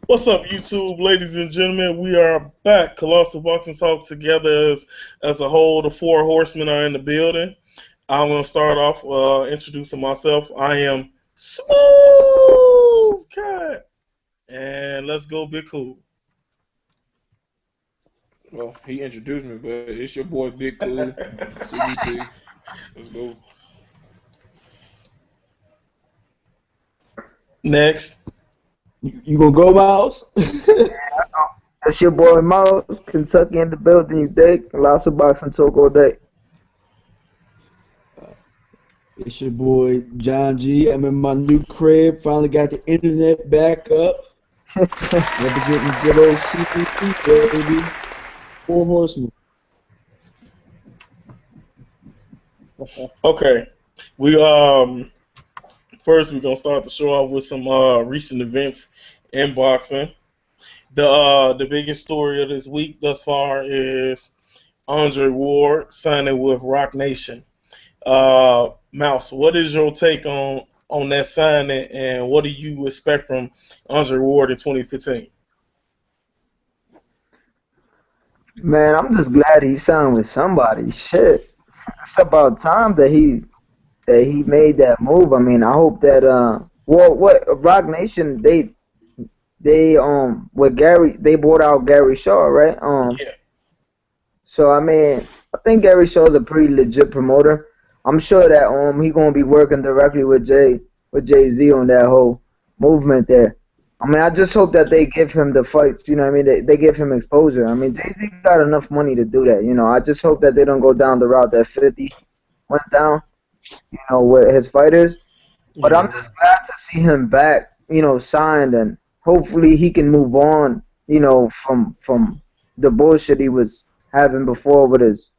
What's up, YouTube, ladies and gentlemen? We are back. Colossal Boxing Talk together as a whole. The four horsemen are in the building. I'm going to start off introducing myself. I am Smooth Cat. And let's go, Big Cool. Well, he introduced me, but it's your boy Big Cool, CBT. Let's go. Next. You gonna go, Miles? That's your boy Mouse, Kentucky in the building, you dig? Lots of boxing talk all day. It's your boy John G. I'm in my new crib. Finally got the internet back up. Representing good old CPT, baby. Four horsemen. Okay. First we're going to start the show off with some recent events in boxing. The biggest story of this week thus far is Andre Ward signing with Rock Nation. Mouse, what is your take on that signing, and what do you expect from Andre Ward in 2015? Man, I'm just glad he signed with somebody. Shit, it's about time that he made that move. I mean, I hope that what Rock Nation with Gary, they bought out Gary Shaw, right? Yeah. So I mean, I think Gary Shaw's a pretty legit promoter. I'm sure that he gonna be working directly with Jay-Z on that whole movement there. I mean, I just hope that they give him the fights. You know what I mean? They give him exposure. I mean, Jay-Z got enough money to do that. You know, I just hope that they don't go down the route that 50 went down. You know, with his fighters. But I'm just glad to see him back. You know, signed, and hopefully he can move on. You know, from the bullshit he was having before with his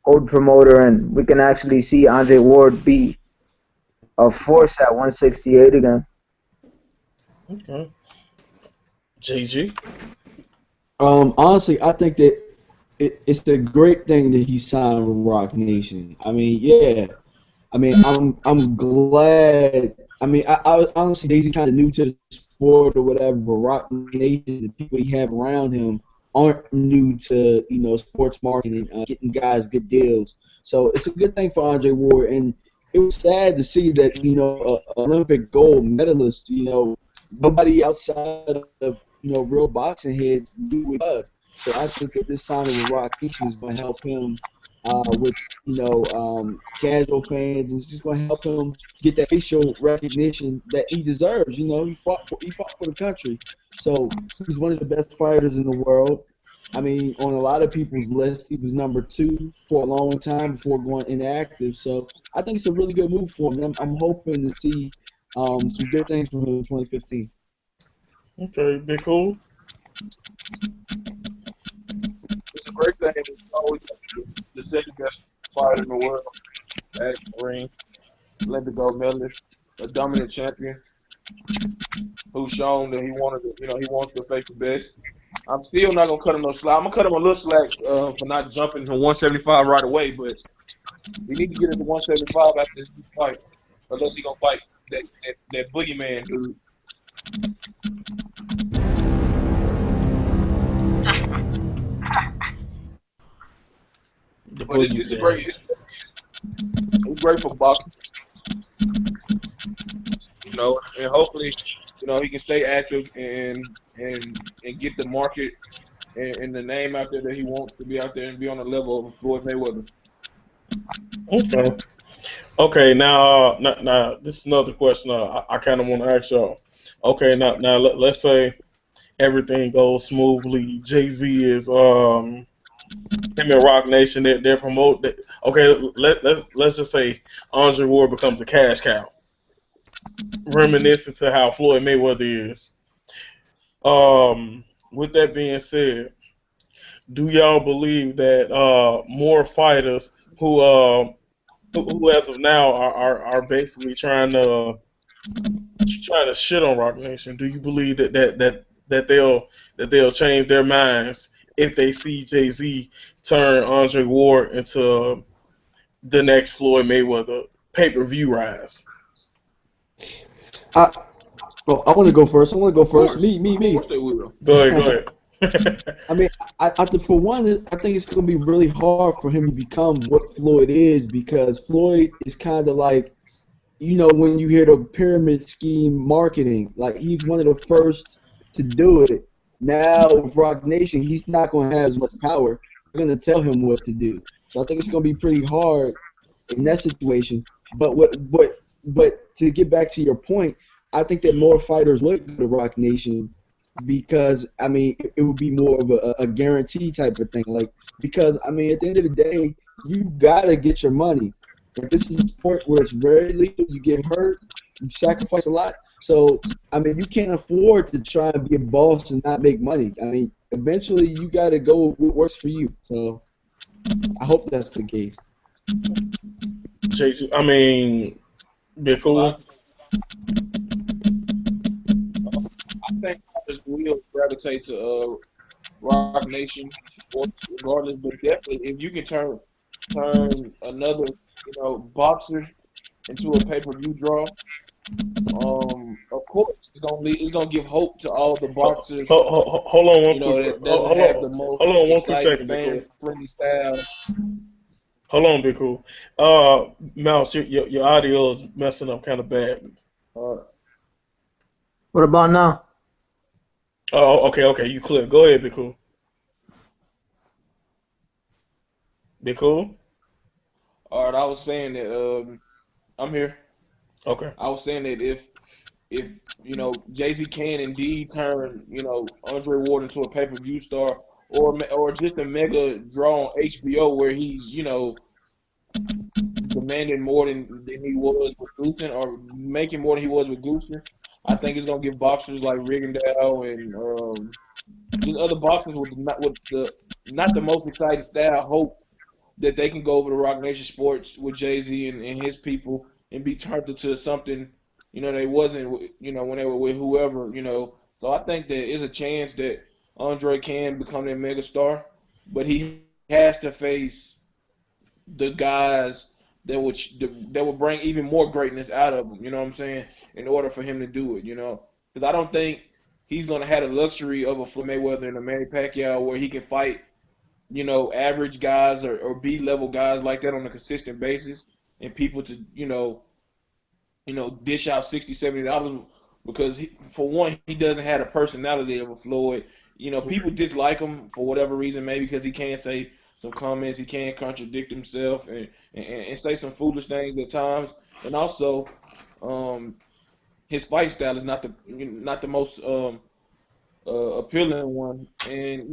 old promoter, and we can actually see Andre Ward be a force at 168 again. Okay. JG? Honestly, I think that it's a great thing that he signed with Rock Nation. I mean, yeah. I mean, I'm glad. I mean, I honestly, Jay-Z kind of new to the sport or whatever, but Rock Nation, the people he have around him, aren't new to sports marketing, getting guys good deals. So it's a good thing for Andre Ward, and it was sad to see that Olympic gold medalist, nobody outside of real boxing heads knew who he was. So I think that this signing with Rock Nation is going to help him with casual fans, and it's just going to help him get that facial recognition that he deserves. He fought for the country, so he's one of the best fighters in the world. I mean, on a lot of people's list, he was number 2 for a long time before going inactive. So I think it's a really good move for him. I'm hoping to see some good things from him in 2015. Okay, Big Cool. It's a great thing. It's always the second best fighter in the world at the ring. Olympic gold medalist, a dominant champion who's shown that he wants to face the best. I'm still not gonna cut him no slack. I'm gonna cut him a little slack for not jumping to 175 right away, but he need to get into 175 after this fight, unless he gonna fight that boogeyman dude. But it's great. It's great for boxing, and hopefully, he can stay active and get the market and the name out there that he wants to be out there and be on the level of Floyd Mayweather. Okay. Okay. Now, this is another question I kind of want to ask y'all. Okay. Now, let's say everything goes smoothly. Jay-Z is him and Rock Nation. They're promote. Okay. Let's just say Andre Ward becomes a cash cow, reminiscent to how Floyd Mayweather is. With that being said, do y'all believe that more fighters who as of now are basically trying to shit on Rock Nation? Do you believe that they'll change their minds if they see Jay-Z turn Andre Ward into the next Floyd Mayweather pay-per-view rise? Oh, I want to go first. I want to go first. Of Me. course they will. Go ahead, go ahead. I mean, I think for one, I think it's going to be really hard for him to become what Floyd is because Floyd is kind of like, when you hear the pyramid scheme marketing, like he's one of the first to do it. Now with Rock Nation, he's not going to have as much power. They're going to tell him what to do. So I think it's going to be pretty hard in that situation. But to get back to your point, I think that more fighters would go to Rock Nation because I mean it would be more of a guarantee type of thing. Like because I mean at the end of the day, you gotta get your money. Like this is a sport where it's very lethal. You get hurt, you sacrifice a lot. So I mean you can't afford to try and be a boss and not make money. I mean eventually you gotta go what works for you. So I hope that's the case. Chase, I mean, be Well, cool. I think others will gravitate to Rock Nation sports, regardless. But definitely, if you can turn another boxer into a pay per view draw, of course it's gonna give hope to all the boxers Hold on one quick. that doesn't have the Hold most on one quick exciting second, be fan cool. friendly styles. Hold on, be cool. Mouse, your audio is messing up kind of bad. Uh, What about now? Oh, okay, you clear. Go ahead, be cool. Be cool. all right, I was saying that I'm here. Okay. I was saying that if Jay Z can indeed turn Andre Ward into a pay per view star or just a mega draw on HBO where he's demanding more than he was with Goosen or making more than he was with Goosen, I think it's gonna give boxers like Rigondeaux and just other boxers with the not the most exciting style hope that they can go over to Rock Nation Sports with Jay Z and his people and be turned into something they wasn't when they were with whoever. So I think there is a chance that Andre can become that mega star, but he has to face the guys that would bring even more greatness out of him. You know what I'm saying? In order for him to do it. Because I don't think he's gonna have the luxury of a Floyd Mayweather and a Manny Pacquiao where he can fight average guys or B level guys like that on a consistent basis, and people to dish out $60, $70 because for one, he doesn't have the personality of a Floyd. People dislike him for whatever reason, maybe because he can't say some comments, he can't contradict himself and say some foolish things at times, and also his fight style is not the most appealing one, and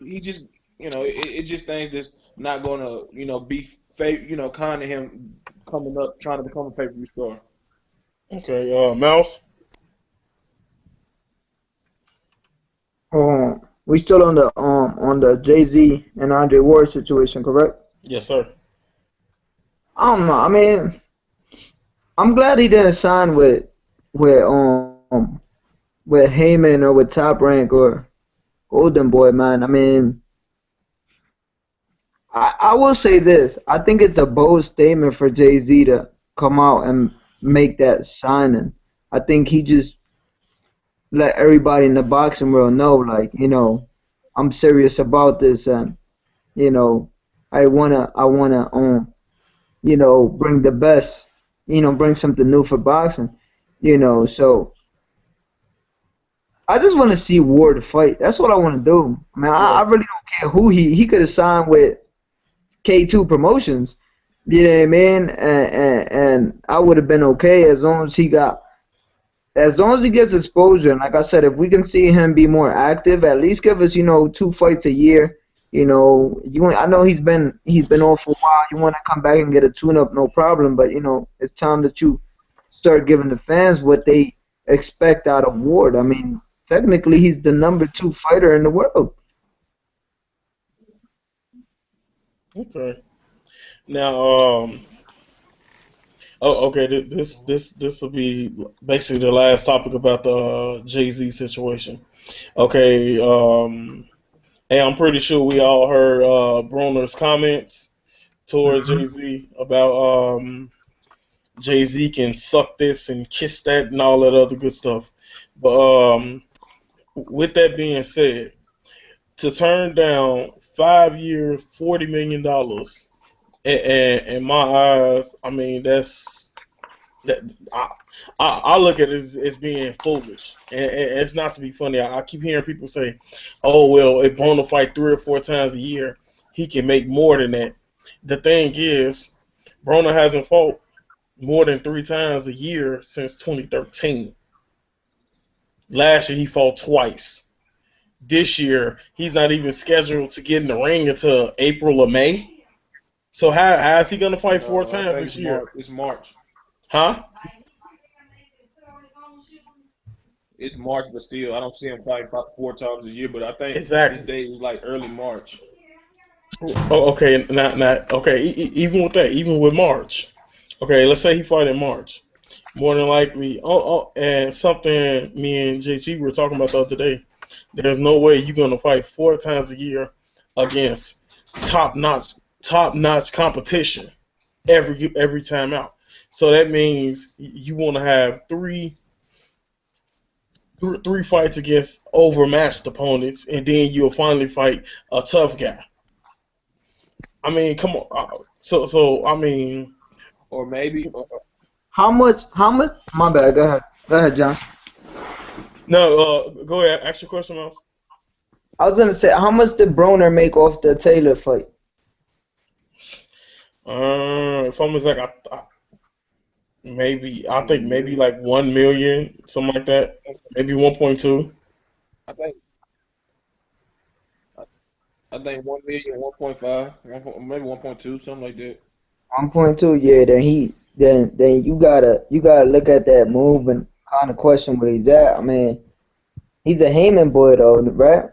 he just it's just things that's not gonna be kind to him coming up trying to become a pay per view star. Okay. Mouse. We still on the Jay Z and Andre Ward situation, correct? Yes, sir. I don't know. I mean, I'm glad he didn't sign with with Heyman or with Top Rank or Golden Boy, man. I mean, I will say this. I think it's a bold statement for Jay Z to come out and make that signing. I think he just let everybody in the boxing world know, like, I'm serious about this, and you know, I wanna bring the best, bring something new for boxing, So I just want to see Ward fight. That's what I want to do. I mean, I Yeah. really don't care who he could have signed with K2 Promotions. You know what I mean? And I would have been okay as long as he gets exposure. And like I said, if we can see him be more active, at least give us 2 fights a year. I know he's been off for a while. You want to come back and get a tune-up, no problem. But it's time that you start giving the fans what they expect out of Ward. I mean, technically, he's the number 2 fighter in the world. Okay. Now, oh, okay. This will be basically the last topic about the Jay Z situation. Okay. Hey, I'm pretty sure we all heard Broner's comments towards Hmm. Jay Z about Jay-Z can suck this and kiss that and all that other good stuff. But with that being said, to turn down 5 years, $40 million, in my eyes, I mean that I look at it as being foolish, and it's not to be funny. I keep hearing people say, "Oh well, if Broner fight 3 or 4 times a year, he can make more than that." The thing is, Broner hasn't fought more than 3 times a year since 2013. Last year he fought twice. This year he's not even scheduled to get in the ring until April or May. So how is he gonna fight four No, I times think this year? It's March. Huh? It's March, but still, I don't see him fighting 4 times a year. But I think his Exactly. date was like early March. Oh, okay. Not okay. Even with that, even with March, okay. Let's say he fight in March. More than likely, and something me and JG were talking about the other day. There's no way you're gonna fight 4 times a year against top notch, top notch competition every time out. So that means you want to have three fights against overmatched opponents, and then you'll finally fight a tough guy. I mean, come on. So I mean, Or maybe, How much? How much? My bad. Go ahead. Go ahead, John. no. Go ahead. Ask your question, Mouse. I was gonna say, how much did Broner make off the Taylor fight? If I'm like, maybe I think maybe mm, like 1 million, something like that. Maybe 1.2. I think I think 1 million, 1.5, maybe 1.2, something like that. 1.2. Yeah. Then you gotta look at that move and kind of question where he's at. I mean, he's a Heyman boy though, right?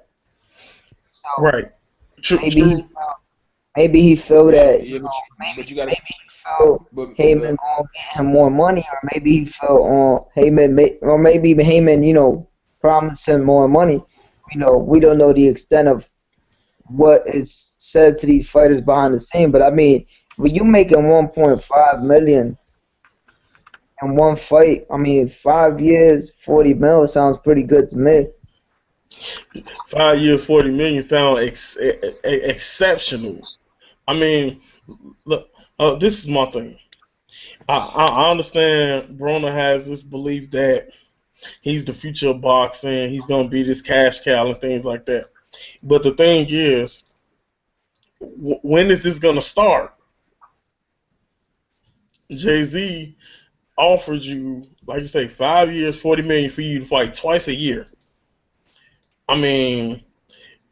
So Right. True. maybe he True. maybe he feel Yeah, that yeah, but you got to, maybe he feel Heyman but gonna get him more money, or maybe he felt on Heyman, or maybe Heyman, promised him more money. We don't know the extent of what is said to these fighters behind the scene, but I mean, when you making 1.5 million in one fight, I mean, 5 years, 40 mil sounds pretty good to me. 5 years, 40 million sound exceptional. I mean, look. This is my thing. I understand Broner has this belief that he's the future of boxing. He's gonna be this cash cow and things like that. But the thing is, when is this gonna start? Jay Z offered you, like you say, 5 years, 40 million for you to fight twice a year. I mean,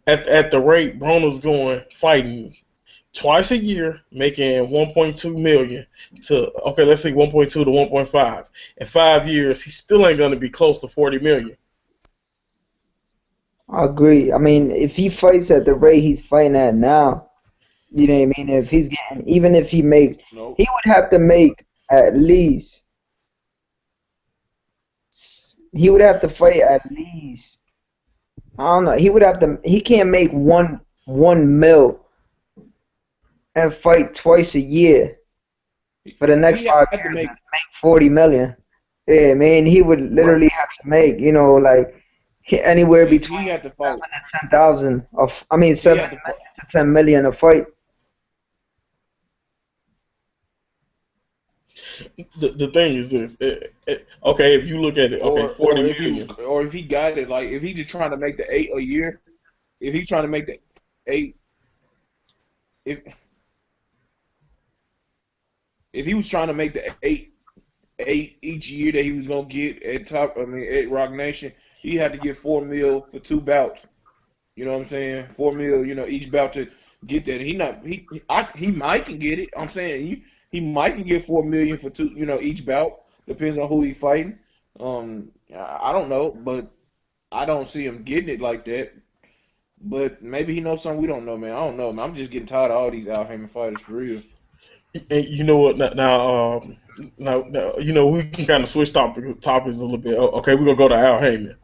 at the rate Broner's going, fighting twice a year, making 1.2 million to, okay, let's say 1.2 to 1.5. In 5 years, he still ain't gonna be close to 40 million. I agree. I mean, if he fights at the rate he's fighting at now, you know what I mean? If he's getting, even if he makes, no. he would have to make at least, he would have to fight at least, I don't know, he can't make one mil and fight twice a year for the next He five had to years make and make 40 million. Yeah, man, he would right. literally have to make, like anywhere between He had to fight. 7 and 10,000 of, I mean, He 7 had to fight. to 10 million a fight. The thing is this. Okay, if you look at it, okay, Or 40 if he was, million. or if he got it, like if he just trying to make the 8 a year, if he trying to make the eight, if if he was trying to make the eight each year that he was gonna get at top, I mean at Rock Nation, he had to get 4 mil for 2 bouts. You know what I'm saying? 4 mil, each bout to get that. He not he might can get it. I'm saying he might can get 4 million for two, each bout. Depends on who he fighting. I don't know, but I don't see him getting it like that. But maybe he knows something we don't know, man. I don't know, man. I'm just getting tired of all these Al Haymon fighters for real. And you know what? Now, we can kind of switch topics a little bit. Okay, we're gonna go to Al Heyman.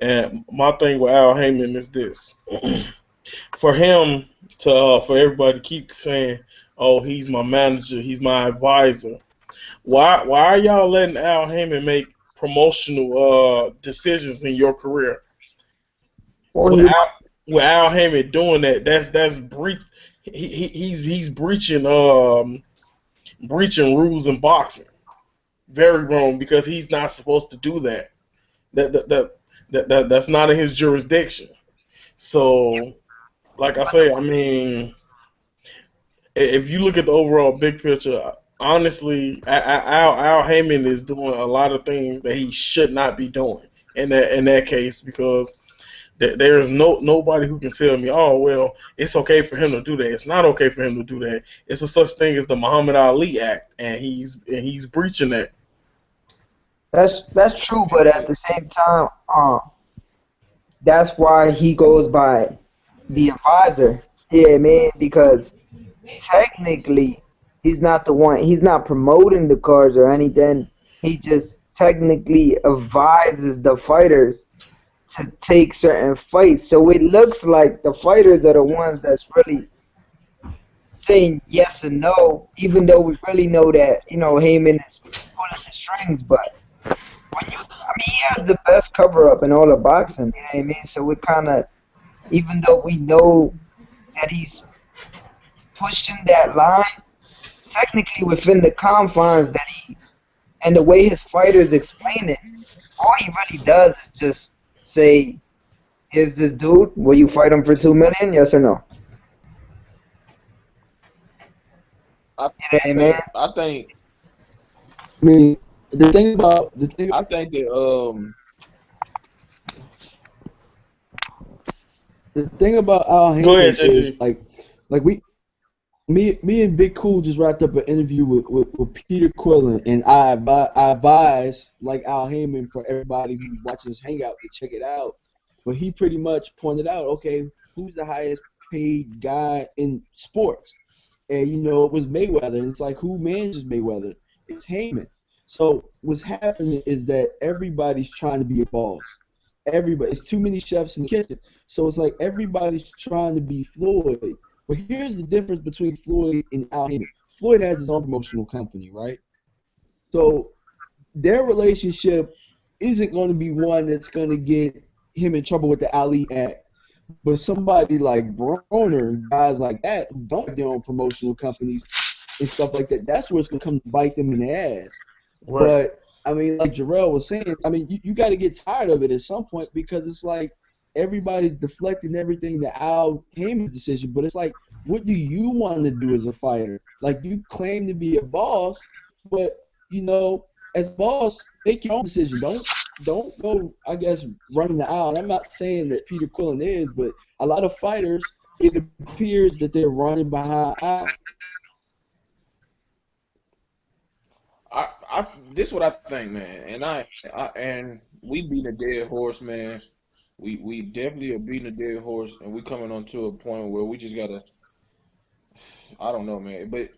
And my thing with Al Heyman is this: for him for everybody to keep saying, "Oh, he's my manager, he's my advisor." Why are y'all letting Al Heyman make promotional decisions in your career? Well, he Without with Al Heyman doing that, that's breach. He's breaching rules in boxing. Very wrong because he's not supposed to do that. That that that, that's not in his jurisdiction. So, like I say, I mean, if you look at the overall big picture, honestly, Al Heyman is doing a lot of things that he should not be doing in that case because there is nobody who can tell me, oh well, it's okay for him to do that. It's not okay for him to do that. It's a such thing as the Muhammad Ali Act, and he's breaching that. that's true, but at the same time, that's why he goes by the advisor. Yeah, man, because technically he's not the one. He's not promoting the cards or anything. He just technically advises the fighters to take certain fights. So it looks like the fighters are the ones that's really saying yes and no, even though we really know that Heyman is pulling the strings. But when he has the best cover up in all of boxing. You know what I mean? So it kind of, even though we know that he's pushing that line, technically within the confines that he and the way his fighters explain it, all he really does is just say, "Here's this dude. Will you fight him for 2 million? Yes or no?" I, You I know what I think mean? I think I mean, the thing I think that the thing about Al Go ahead, Heyman is JG. like me and Big Cool just wrapped up an interview with Peter Quillen, and I advise like Al Heyman for everybody who's watching this hangout to check it out. But he pretty much pointed out, okay, who's the highest paid guy in sports? And it was Mayweather, and it's like who manages Mayweather? It's Heyman. So what's happening is that everybody's trying to be a boss. Everybody, it's too many chefs in the kitchen. So it's like everybody's trying to be Floyd. But here's the difference between Floyd and Al Heyman. Floyd has his own promotional company, right? So their relationship isn't going to be one that's going to get him in trouble with the Ali Act. But somebody like Broner and guys like that who don't have their own promotional companies and stuff like that, that's where it's going to come to bite them in the ass. Right. But I mean, like Jarrell was saying, I mean, you got to get tired of it at some point because it's like everybody's deflecting everything to Al Heyman's decision. But it's like, what do you want to do as a fighter? Like you claim to be a boss, but as a boss, make your own decision. Don't go, I guess, running the aisle. And I'm not saying that Peter Quillen is, but a lot of fighters, it appears that they're running behind Al. I this what I think, man, and we beat a dead horse, man. We definitely are beating a dead horse, and we coming on to a point where we just gotta. I don't know, man, but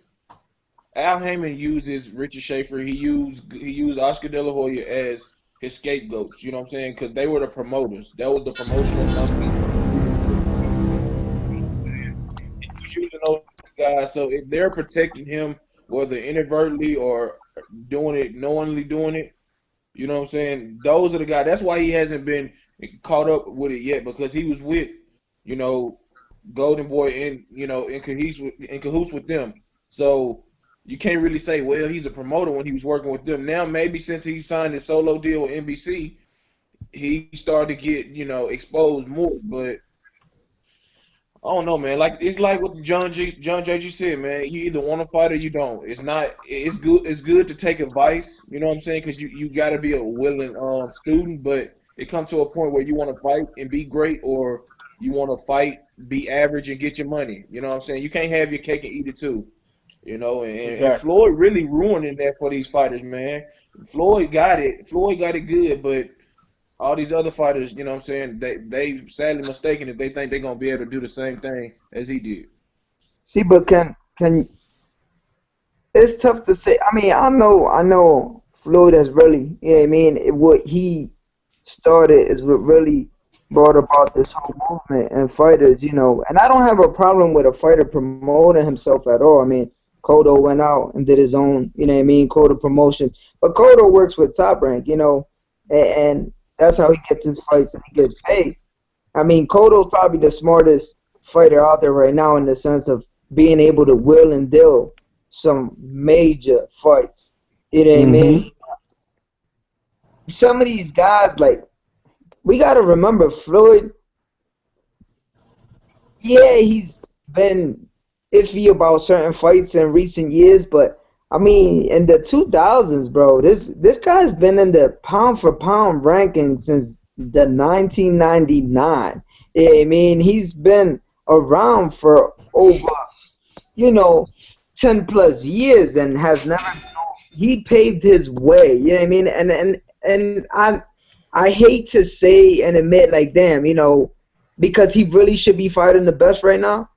Al Heyman uses Richard Schaefer. He used Oscar De La Hoya as his scapegoats. You know what I'm saying? Because they were the promoters. That was the promotional company. He was with. You know what I'm saying? He was using those guys. So if they're protecting him, whether inadvertently or doing it, knowingly doing it, you know what I'm saying? Those are the guys. That's why he hasn't been caught up with it yet because he was with, you know, Golden Boy in, in cahoots with them. So you can't really say, well, he's a promoter when he was working with them. Now maybe since he signed his solo deal with NBC, he started to get, exposed more. But I don't know, man. Like it's like what John JG said, man. You either want to fight or you don't. It's not. It's good. It's good to take advice. You know what I'm saying? Because you got to be a willing student. But it comes to a point where you want to fight and be great, or you want to fight, be average, and get your money. You know what I'm saying? You can't have your cake and eat it too. And Exactly. Floyd really ruining that for these fighters, man. Floyd got it. Floyd got it good, but all these other fighters, you know what I'm saying, they sadly mistaken if they think they're gonna be able to do the same thing as he did. See, but can it's tough to say. I mean, I know Floyd has really, I mean, what he started is what really brought about this whole movement and fighters. And I don't have a problem with a fighter promoting himself at all. I mean, Cotto went out and did his own, you know what I mean, Cotto promotion. But Cotto works with Top Rank, you know, and that's how he gets his fights and he gets paid. I mean, Cotto's probably the smartest fighter out there right now in the sense of being able to will and deal some major fights. You know what I mean? Mm-hmm. Some of these guys, like, we got to remember Floyd. Yeah, he's been iffy about certain fights in recent years, but I mean, in the 2000s, bro, this guy's been in the pound for pound ranking since the 1999. Yeah, I mean, he's been around for over, you know, 10 plus years and has never he paved his way. You know what I mean? And I hate to say and admit like damn, you know, because he really should be fighting the best right now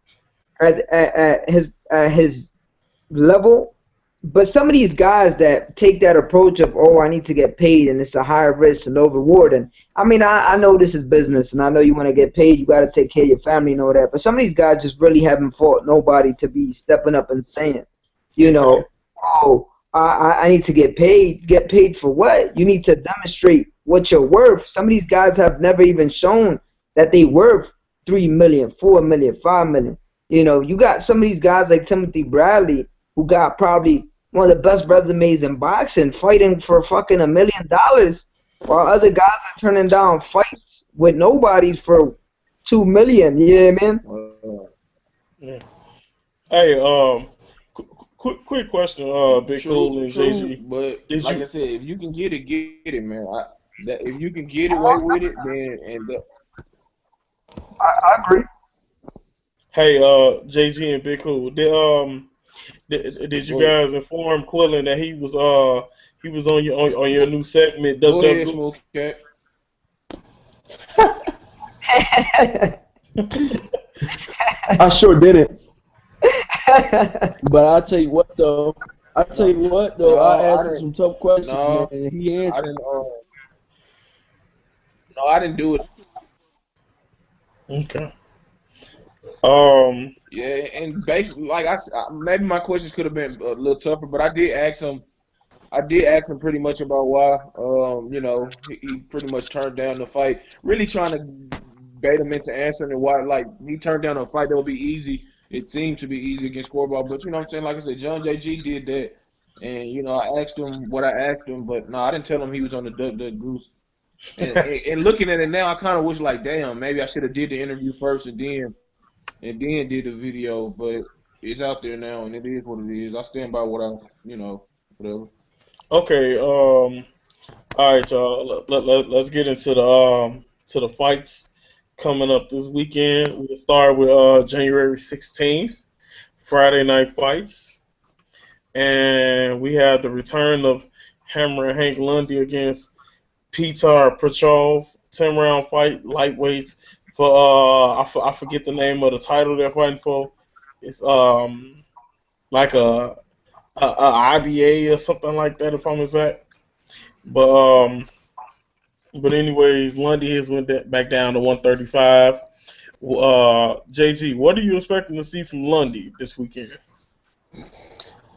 at his level. But some of these guys that take that approach of, oh, I need to get paid and it's a higher risk and low reward. And I mean, I know this is business and I know you want to get paid. You got to take care of your family and all that. But some of these guys just really haven't fought nobody to be stepping up and saying, you know, Exactly. oh, I need to get paid. Get paid for what? You need to demonstrate what you're worth. Some of these guys have never even shown that they worth 3 million, 4 million, 5 million. You know, you got some of these guys like Timothy Bradley who got probably one of the best resumes in boxing, fighting for fucking $1 million, while other guys are turning down fights with nobodies for 2 million. You know what I mean? Yeah. Hey, quick question, Big True, Cool and true. JG. But Did like I you? said, if you can get it, man. That if you can get away with it, then I agree. Hey, JG and Big Cool. Did you go ahead. guys inform Quillen that he was on on your new segment, Duck Go Duck ahead, Smooth Goose? Cat. I sure didn't. But I tell you what though. I tell No, you what though. I no, I asked him didn't. some tough questions, man, No, and he I answered. didn't. No, I didn't do it. Okay. Um. Yeah, and basically, like maybe my questions could have been a little tougher, but I did ask him. I did ask him pretty much about why. You know, he pretty much turned down the fight. Really trying to bait him into answering and why. Like he turned down a fight that would be easy. It seemed to be easy against Scoreball, but you know what I'm saying. Like I said, John JG did that, and you know I asked him what I asked him, but no, I didn't tell him he was on the Duck Duck Goose. And looking at it now, I kind of wish like, damn, maybe I should have did the interview first and then did the video, but it's out there now, and it is what it is. I stand by what whatever. Okay. All right, y'all. Let's get into the to the fights coming up this weekend. We'll start with January 16th, Friday night fights, and we have the return of Hammer and Hank Lundy against Petar Petrov, 10 round fight, lightweights. For I forget the name of the title they're fighting for. It's like a IBA or something like that, if I'm exact. But anyways, Lundy has went back down to 135. JG, what are you expecting to see from Lundy this weekend?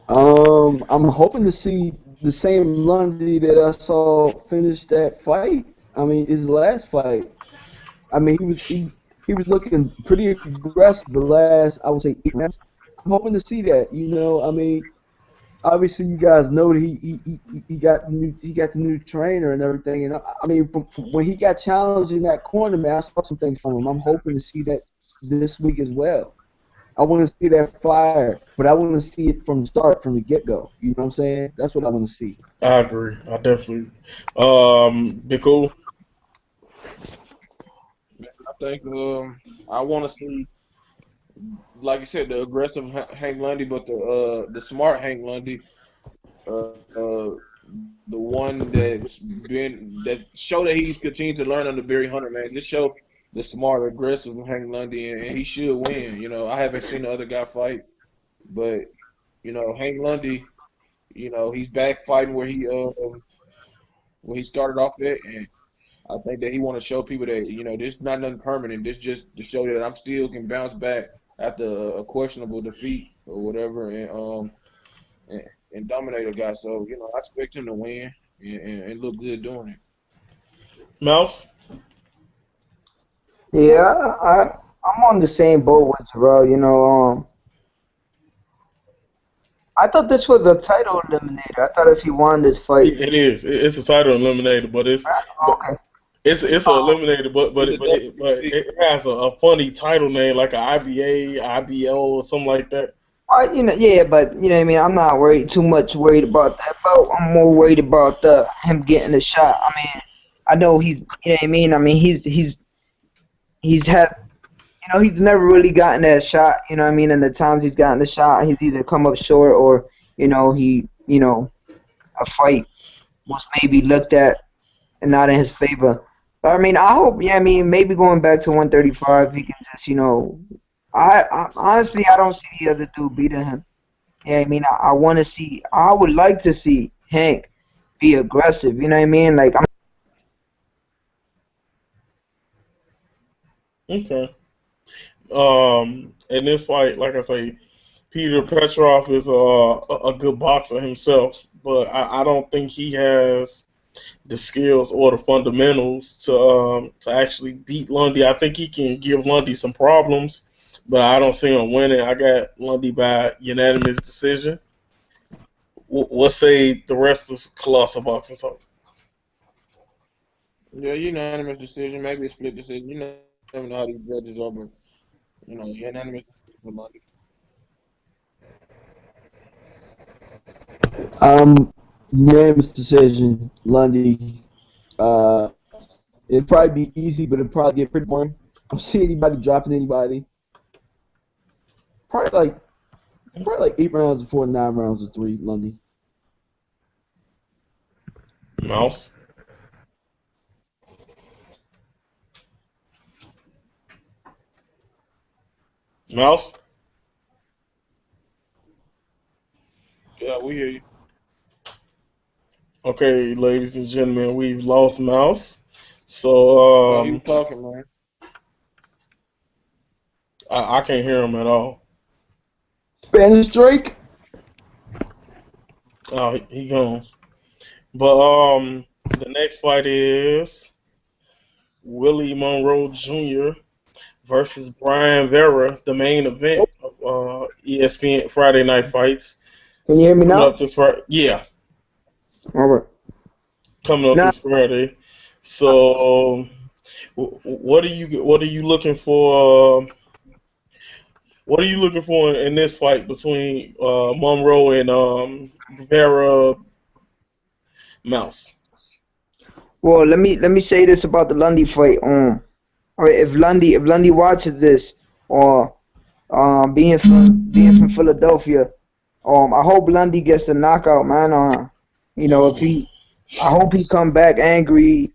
I'm hoping to see the same Lundy that I saw finish that fight. I mean, his last fight. I mean, he was looking pretty aggressive the last, I would say, 8 rounds. I'm hoping to see that. You know, I mean, obviously you guys know that he got the new trainer and everything. And I mean, from when he got challenged in that corner, man, I saw some things from him. I'm hoping to see that this week as well. I want to see that fire, but I want to see it from the start, from the get go. You know what I'm saying? That's what I want to see. I agree. I definitely. Be cool. I think I want to see, like I said, the aggressive Hank Lundy, but the smart Hank Lundy, the one that show that he's continued to learn under Barry Hunter, man. Just show the smart, aggressive Hank Lundy, and he should win. You know, I haven't seen the other guy fight, but you know, Hank Lundy, you know, he's back fighting where he started off at, and I think that he want to show people that you know this not nothing permanent. This just to show that I'm still can bounce back after a questionable defeat or whatever, and, and dominate a guy. So I expect him to win and look good doing it. Mouse. Yeah, I'm on the same boat with you, bro. I thought this was a title eliminator. I thought if he won this fight, It is. It's a title eliminator, but okay. it's a eliminator, It's a but WBC. it has a funny title name like a IBA, IBO, or something like that. Yeah, but what I mean. I'm not too much worried about that belt. I'm more worried about him getting the shot. I mean, I know you know what I mean. I mean, he's had, he's never really gotten that shot. You know what I mean. And the times he's gotten the shot, he's either come up short or a fight was maybe looked at and not in his favor. But I mean, I hope. Yeah, I mean, maybe going back to 135, he can just I honestly I don't see the other dude beating him. Yeah, I mean, I want to see. I would like to see Hank be aggressive. You know what I mean? Like, Okay. In this fight, like I say, Peter Petrov is a good boxer himself, but I don't think he has the skills or the fundamentals to actually beat Lundy. I think he can give Lundy some problems, but I don't see him winning. I got Lundy by unanimous decision. What say the rest of Colossal Boxing Talk? Yeah, unanimous decision, maybe a split decision. You never know how these judges are, but unanimous decision for Lundy. Unanimous decision, Lundy. It'd probably be easy, but it'd probably get pretty boring. I don't see anybody dropping anybody. Probably like probably like 8 rounds before 9 rounds of three, Lundy. Mouse. Mouse. Yeah, we hear you. Okay, ladies and gentlemen, we've lost Mouse. So He was talking, man. I can't hear him at all. Spanish Drake. He gone. But the next fight is Willie Monroe Jr. versus Brian Vera, the main event of ESPN Friday Night Fights can you hear me coming now? up this Friday. Yeah, All right. coming up Now, this Friday. So, what are you looking for? What are you looking for in this fight between Monroe and Vera Mouse? well, let me say this about the Lundy fight. Or if Lundy watches this, or being from Philadelphia, I hope Lundy gets the knockout, man. If Mm. I hope he come back angry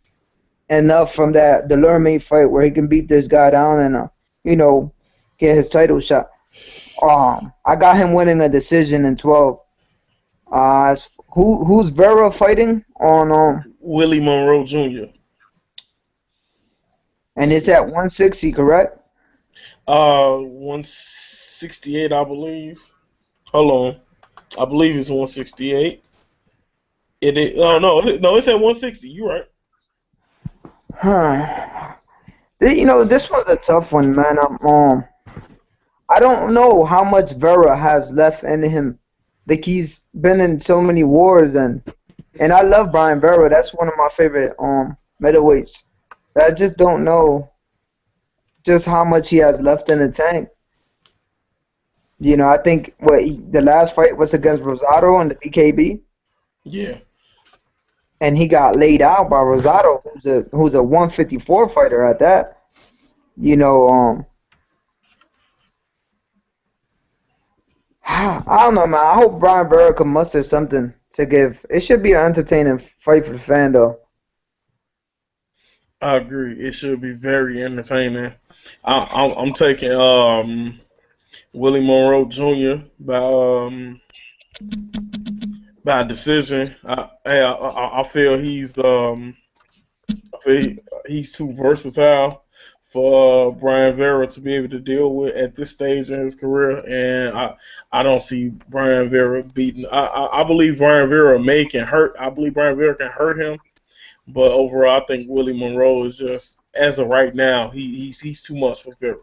enough from the Lerme fight where he can beat this guy down and you know, get his title shot. I got him winning a decision in 12. Who's Vera fighting on Willie Monroe Jr. and it's at 160, correct? 168, I believe. Hold on, I believe it's 168. It is. Oh no, no, it's at 160. You right. Huh. This was a tough one, man. I don't know how much Vera has left in him. Like he's been in so many wars and I love Brian Vera. That's one of my favorite middleweights. I just don't know just how much he has left in the tank. I think the last fight was against Rosado in the BKB, Yeah. and he got laid out by Rosado, who's a 154 fighter at that. You know, I don't know, man. I hope Brian Vera can muster something to give. It should be an entertaining fight for the fan, though. I agree. It should be very entertaining. I'm taking Willie Monroe Jr. by decision. I feel he's I feel he's too versatile. for Brian Vera to be able to deal with at this stage in his career, and I don't see Brian Vera beating. I believe Brian Vera may can hurt. I believe Brian Vera can hurt him, but overall, I think Willie Monroe is just as of right now, he's too much for Vera.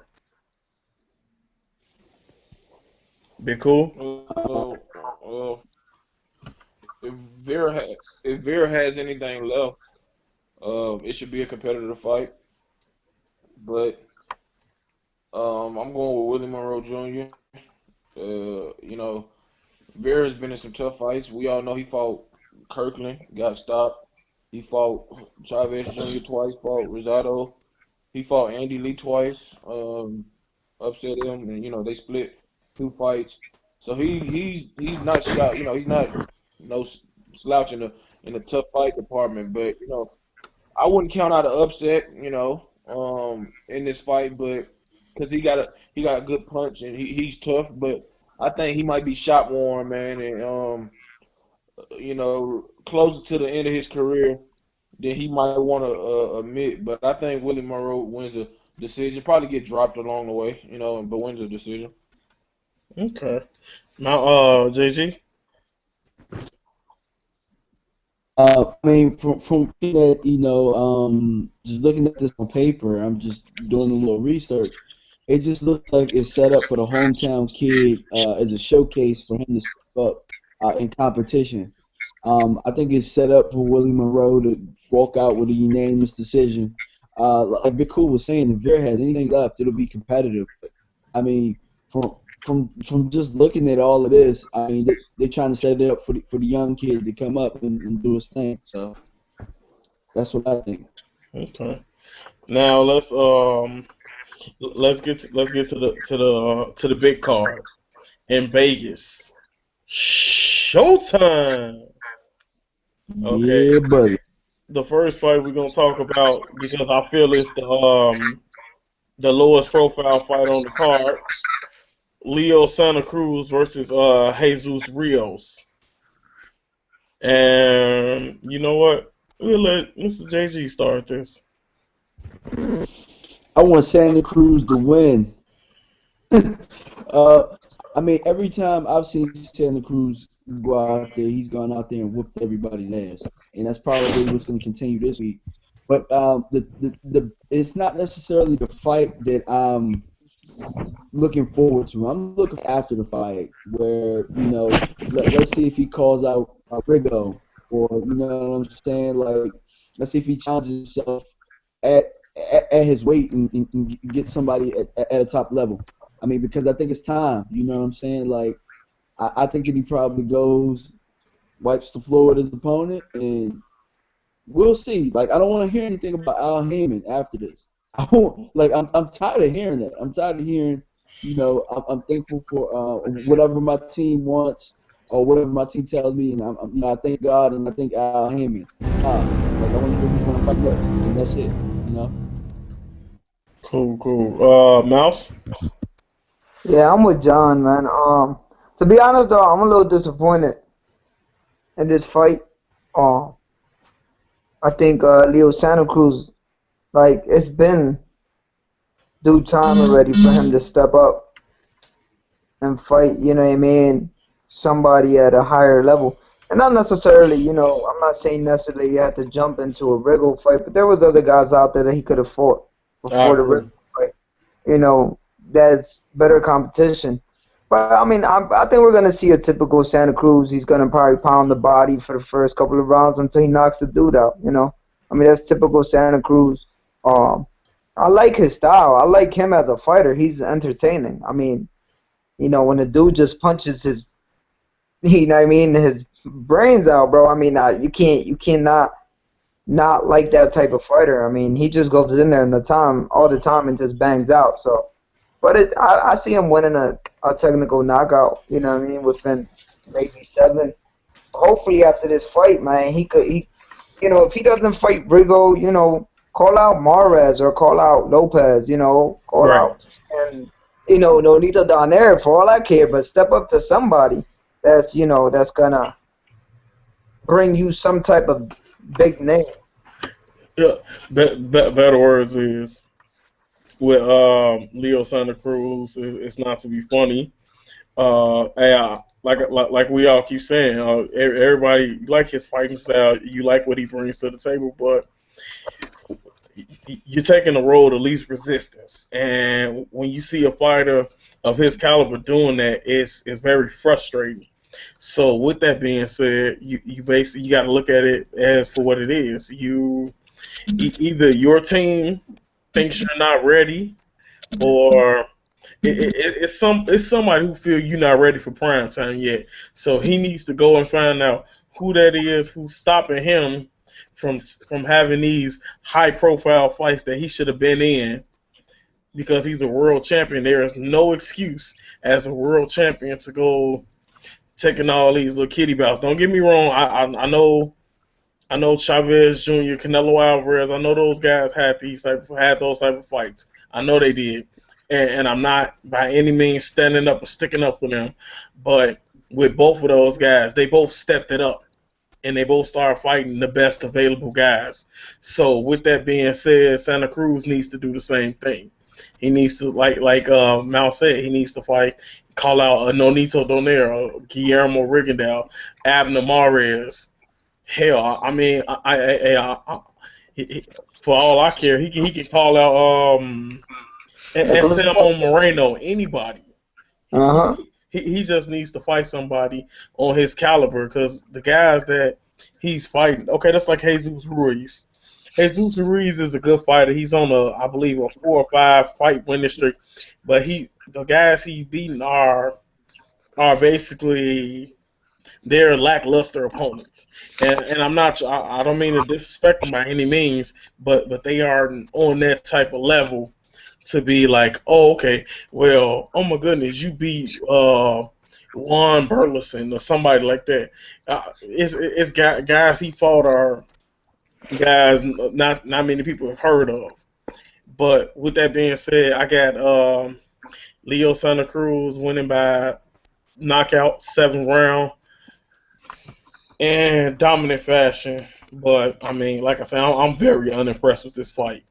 Be cool. If Vera if Vera has anything left, it should be a competitive fight. But I'm going with Willie Monroe Jr. You know, Vera's been in some tough fights. We all know he fought Kirkland, got stopped. He fought Chavez Jr. twice, fought Rosado. He fought Andy Lee twice, upset him, and they split 2 fights. So he's not shot. He's not no slouch in the tough fight department. But I wouldn't count out an upset. In this fight, but because he got a good punch and he's tough. But I think he might be shot warm, man, and closer to the end of his career than he might want to admit. But I think Willie Monroe wins a decision. Probably get dropped along the way, but wins a decision. Okay. Now, JG. I mean, from looking at just looking at this on paper, I'm just doing a little research. It just looks like it's set up for the hometown kid as a showcase for him to step up in competition. I think it's set up for Willie Monroe to walk out with a unanimous decision. Like Big Cool was saying, if Vera has anything left, it'll be competitive. But, I mean, from from just looking at all of this, I mean, they're trying to set it up for the young kid to come up and do his thing. So that's what I think. Okay. Now let's get to the big card in Vegas. Showtime. Okay. Yeah, buddy. The first fight we're gonna talk about because I feel it's the lowest profile fight on the card. Leo Santa Cruz versus Jesus Rios. And you know what? We'll let Mr. JG start this. I want Santa Cruz to win. uh, I mean, every time I've seen Santa Cruz go out there, he's gone out there and whooped everybody's ass, and that's probably what's going to continue this week. But the it's not necessarily the fight that I'm looking forward to. I'm looking after the fight where let's see if he calls out Rigo, or you know what I'm saying. Like, let's see if he challenges himself at at his weight and get somebody at a top level. I mean, because I think it's time. You know what I'm saying? Like, I think that he probably goes, wipes the floor with his opponent, and we'll see. Like, I don't want to hear anything about Al Heyman after this. I won't, like, I'm tired of hearing that. I'm tired of hearing, I'm thankful for whatever my team wants or whatever my team tells me, and I thank God and I thank Al Heyman. Like, I want to hear who's going to fight next, and that's it. Cool, cool. Mouse. Yeah, I'm with John, man. To be honest though, I'm a little disappointed in this fight. Um, I think Leo Santa Cruz, like, it's been due time already for him to step up and fight. You know what I mean? Somebody at a higher level, and not necessarily. I'm not saying necessarily you have to jump into a Wriggle fight, but there was other guys out there that he could have fought I before the agree. Wriggle fight. That's better competition. But I mean, I think we're gonna see a typical Santa Cruz. He's gonna probably pound the body for the first couple of rounds until he knocks the dude out. I mean, that's typical Santa Cruz. Um, I like his style. I like him as a fighter. He's entertaining. I mean, when the dude just punches his, his brains out, bro. I mean, you cannot not like that type of fighter. I mean, he just goes in there all the time and just bangs out. So. But I see him winning a technical knockout, what I mean, within maybe 7. Hopefully after this fight, man, if he doesn't fight Brigo, call out Mares or call out Lopez, call Right. out, and, Nonito Donaire for all I care, but step up to somebody that's gonna bring you some type of big name. Yeah. Better words is. with Leo Santa Cruz. It's not to be funny. Like we all keep saying, everybody like his fighting style. You like what he brings to the table, but you're taking the road of least resistance. And when you see a fighter of his caliber doing that, it's very frustrating. So with that being said, you basically you got to look at it as for what it is. Either your team thinks you're not ready, or it's somebody who feel you're not ready for prime time yet. So he needs to go and find out who that is who's stopping him from having these high profile fights that he should have been in because he's a world champion. There is no excuse as a world champion to go taking all these little kitty bouts. Don't get me wrong. I know Chavez Jr., Canelo Alvarez. I know those guys had those type of fights. I know they did, and I'm not by any means standing up or sticking up for them. But with both of those guys, they both stepped it up, and they both started fighting the best available guys. So with that being said, Santa Cruz needs to do the same thing. He needs to Mal said, he needs to fight, call out a Nonito Donaire, Guillermo Rigondeaux, Abner Mares. Hell, I mean, for all I care, he can call out Anselmo Moreno, anybody. Uh huh. He just needs to fight somebody on his caliber because the guys that he's fighting, okay, that's like Jesus Ruiz. Jesus Ruiz is a good fighter. He's on I believe, a 4 or 5 fight winning streak, but the guys he's beating are basically they're lackluster opponents. And I don't mean to disrespect them by any means, but they are on that type of level to be like, oh, okay, well, oh my goodness, you beat Juan Burleson or somebody like that. Guys he fought are guys not many people have heard of. But with that being said, I got Leo Santa Cruz winning by knockout, 7th round, and dominant fashion. But I mean, like I said, I'm very unimpressed with this fight.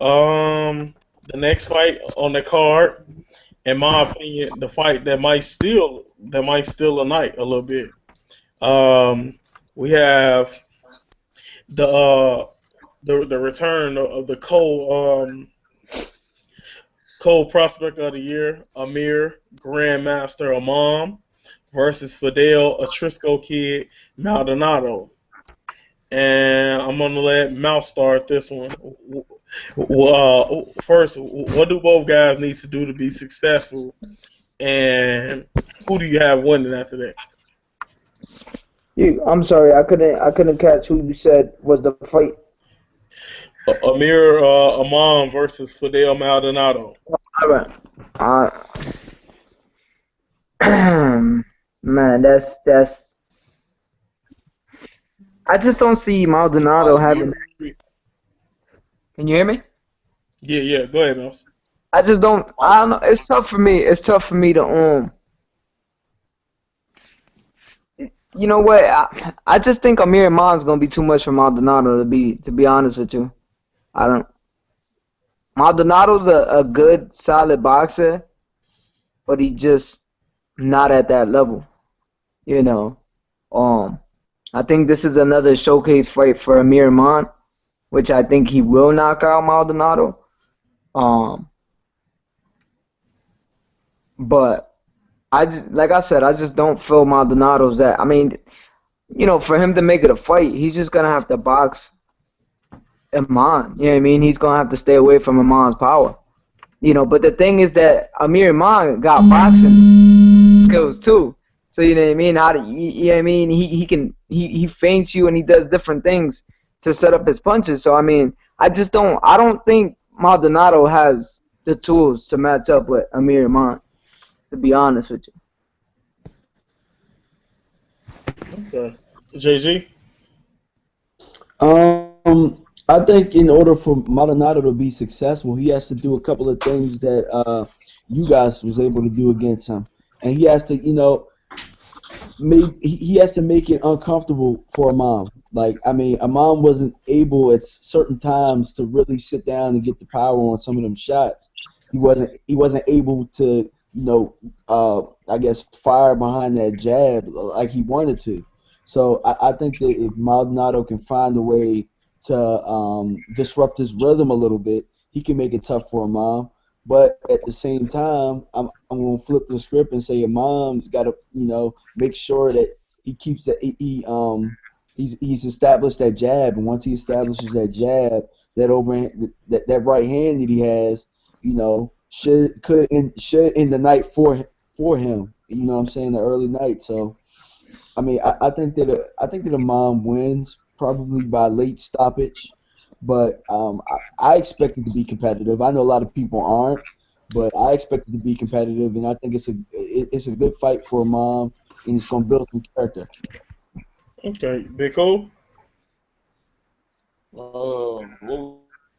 The next fight on the card, in my opinion, the fight that might steal a night a little bit. We have the the return of the Cole Prospect of the Year, Amir Grandmaster Amam versus Fidel Atrisco Kid Maldonado. And I'm gonna let Mouse start this one. First, what do both guys need to do to be successful, and who do you have winning after that? I'm sorry, I couldn't catch who you said was the fight. Amir Amam versus Fidel Maldonado. All right. Man, that's. I just don't see Maldonado having. Can you hear me? Yeah. Go ahead, Mouse. I just don't. I don't know. It's tough for me. It's tough for me to You know what? I just think Amir Iman's gonna be too much for Maldonado to be honest with you. I don't. Maldonado's a good solid boxer, but he just not at that level. You know. Um, I think this is another showcase fight for Amir Iman, which I think he will knock out Maldonado. Um, but like I said, I just don't feel Maldonado's that. I mean, for him to make it a fight, he's just gonna have to box Iman. You know what I mean? He's gonna have to stay away from Iman's power. But the thing is that Amir Iman got boxing skills too. So you know what I mean? You know what I mean? He feints you and he does different things to set up his punches. So I mean, I don't think Maldonado has the tools to match up with Amir Iman, to be honest with you. Okay. JG? I think in order for Maldonado to be successful, he has to do a couple of things that you guys was able to do against him, and he has to, he has to make it uncomfortable for a mom. Like, I mean, a mom wasn't able at certain times to really sit down and get the power on some of them shots. He wasn't able to, I guess fire behind that jab like he wanted to. So I think that if Maldonado can find a way to disrupt his rhythm a little bit, he can make it tough for a mom. But at the same time, I'm gonna flip the script and say a mom's got to make sure that he keeps that he's established that jab, and once he establishes that jab, that overhand that right hand that he has, should end the night for him. You know what I'm saying, the early night. So I mean, I think that a mom wins probably by late stoppage, but I expect it to be competitive. I know a lot of people aren't, but I expect it to be competitive, and I think it's a good fight for a mom, and it's gonna build some character. Okay, Big O. What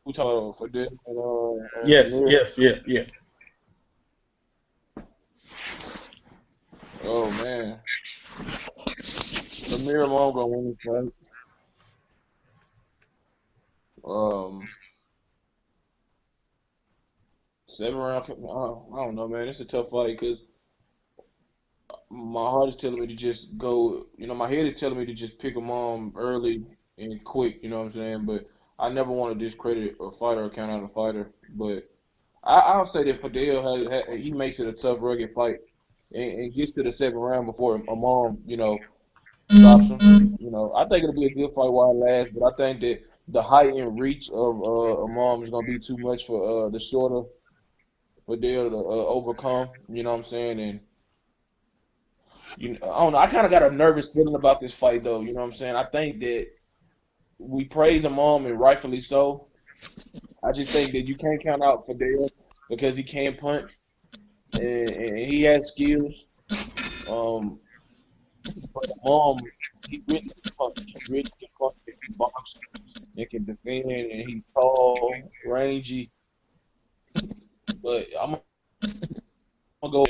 we talking about for this and Yes, Amir? yes, yeah, yeah. Oh man, Amir Mom gonna win this fight. Um, 7 round. I don't know, man. It's a tough fight because my heart is telling me to just go. My head is telling me to just pick a mom early and quick. You know what I'm saying? But I never want to discredit a fighter or count out a fighter. But I'll say that Fidel he makes it a tough, rugged fight and gets to the 7th round before a mom, stops him. I think it'll be a good fight while it lasts. But I think that the height and reach of a mom is gonna be too much for the shorter Fidel to overcome. You know what I'm saying? And I don't know. I kind of got a nervous feeling about this fight, though. You know what I'm saying? I think that we praise him on, and rightfully so. I just think that you can't count out Fidel because he can punch and he has skills. Um, but he really can punch. He really can punch and can box and can defend, and he's tall, rangy. But I'm gonna go with the next fight.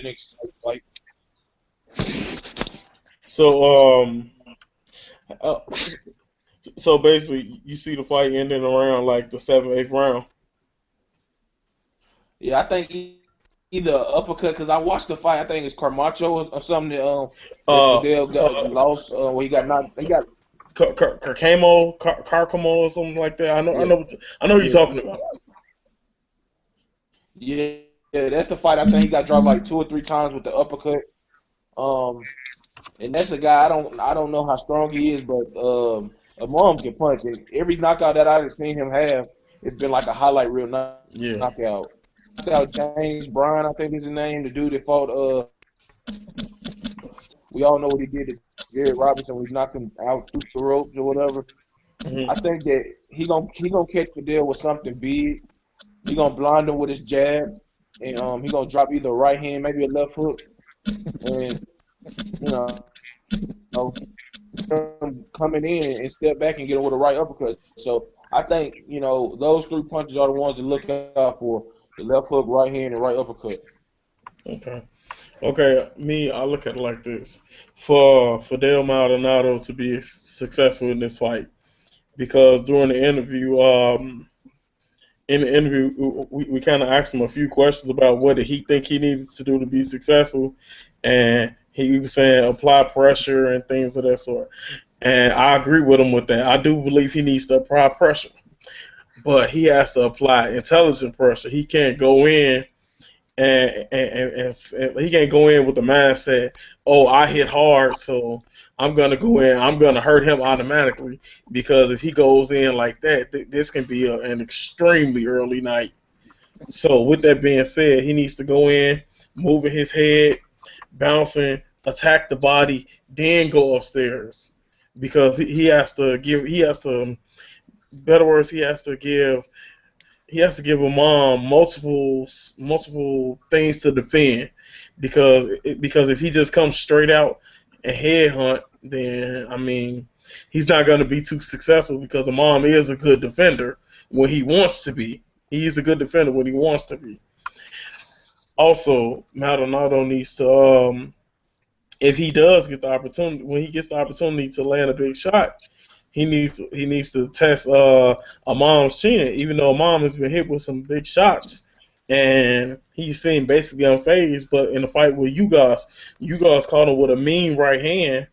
So uh, so basically, you see the fight ending around like the seventh, eighth round. Yeah, I think either uppercut because I watched the fight. I think it's Carmacho or something that Uh, Fidel got uh, lost where he got knocked. He got Carcamo, or something like that. yeah, I know who you're yeah, talking about. yeah, yeah. That's the fight. I think he got dropped like 2 or 3 times with the uppercut. Um, and that's a guy I don't know how strong he is, but a mom can punch, and every knockout that I've seen him have, it's been like a highlight reel Yeah. knockout. Knocked out James Bryan, I think is his name, the dude that fought. We all know what he did to Jared Robinson when he knocked him out through the ropes or whatever. I Hmm. think that he gonna catch Fidel with something big. He gonna blind him with his jab, and he gonna drop either a right hand, maybe a left hook, and you know him coming in and step back and get him with a right uppercut. So I think those 3 punches are the ones to look out for: the left hook, right hand, and right uppercut. Okay. Okay. Me, I look at it like this: for Fidel Maldonado to be successful in this fight, because during the interview, we kind of asked him a few questions about what did he think he needed to do to be successful, and he was saying apply pressure and things of that sort. And I agree with him with that. I do believe he needs to apply pressure, but he has to apply intelligent pressure. He can't go in and he can't go in with the mindset, oh, I hit hard, so I'm gonna go in, I'm gonna hurt him automatically. Because if he goes in like that, this can be an extremely early night. So with that being said, he needs to go in, moving his head, bouncing, attack the body, then go upstairs. Because he has to, better words, he has to give a mom multiple things to defend, because if he just comes straight out and headhunt, then I mean he's not going to be too successful, because a mom is a good defender when he wants to be. He's a good defender when he wants to be. Also, Maldonado needs to if he does get the opportunity, when he gets the opportunity to land a big shot, he needs to test a mom's chin, even though a mom has been hit with some big shots, and he's seen basically unfazed. But in the fight with you guys caught him with a mean right hand,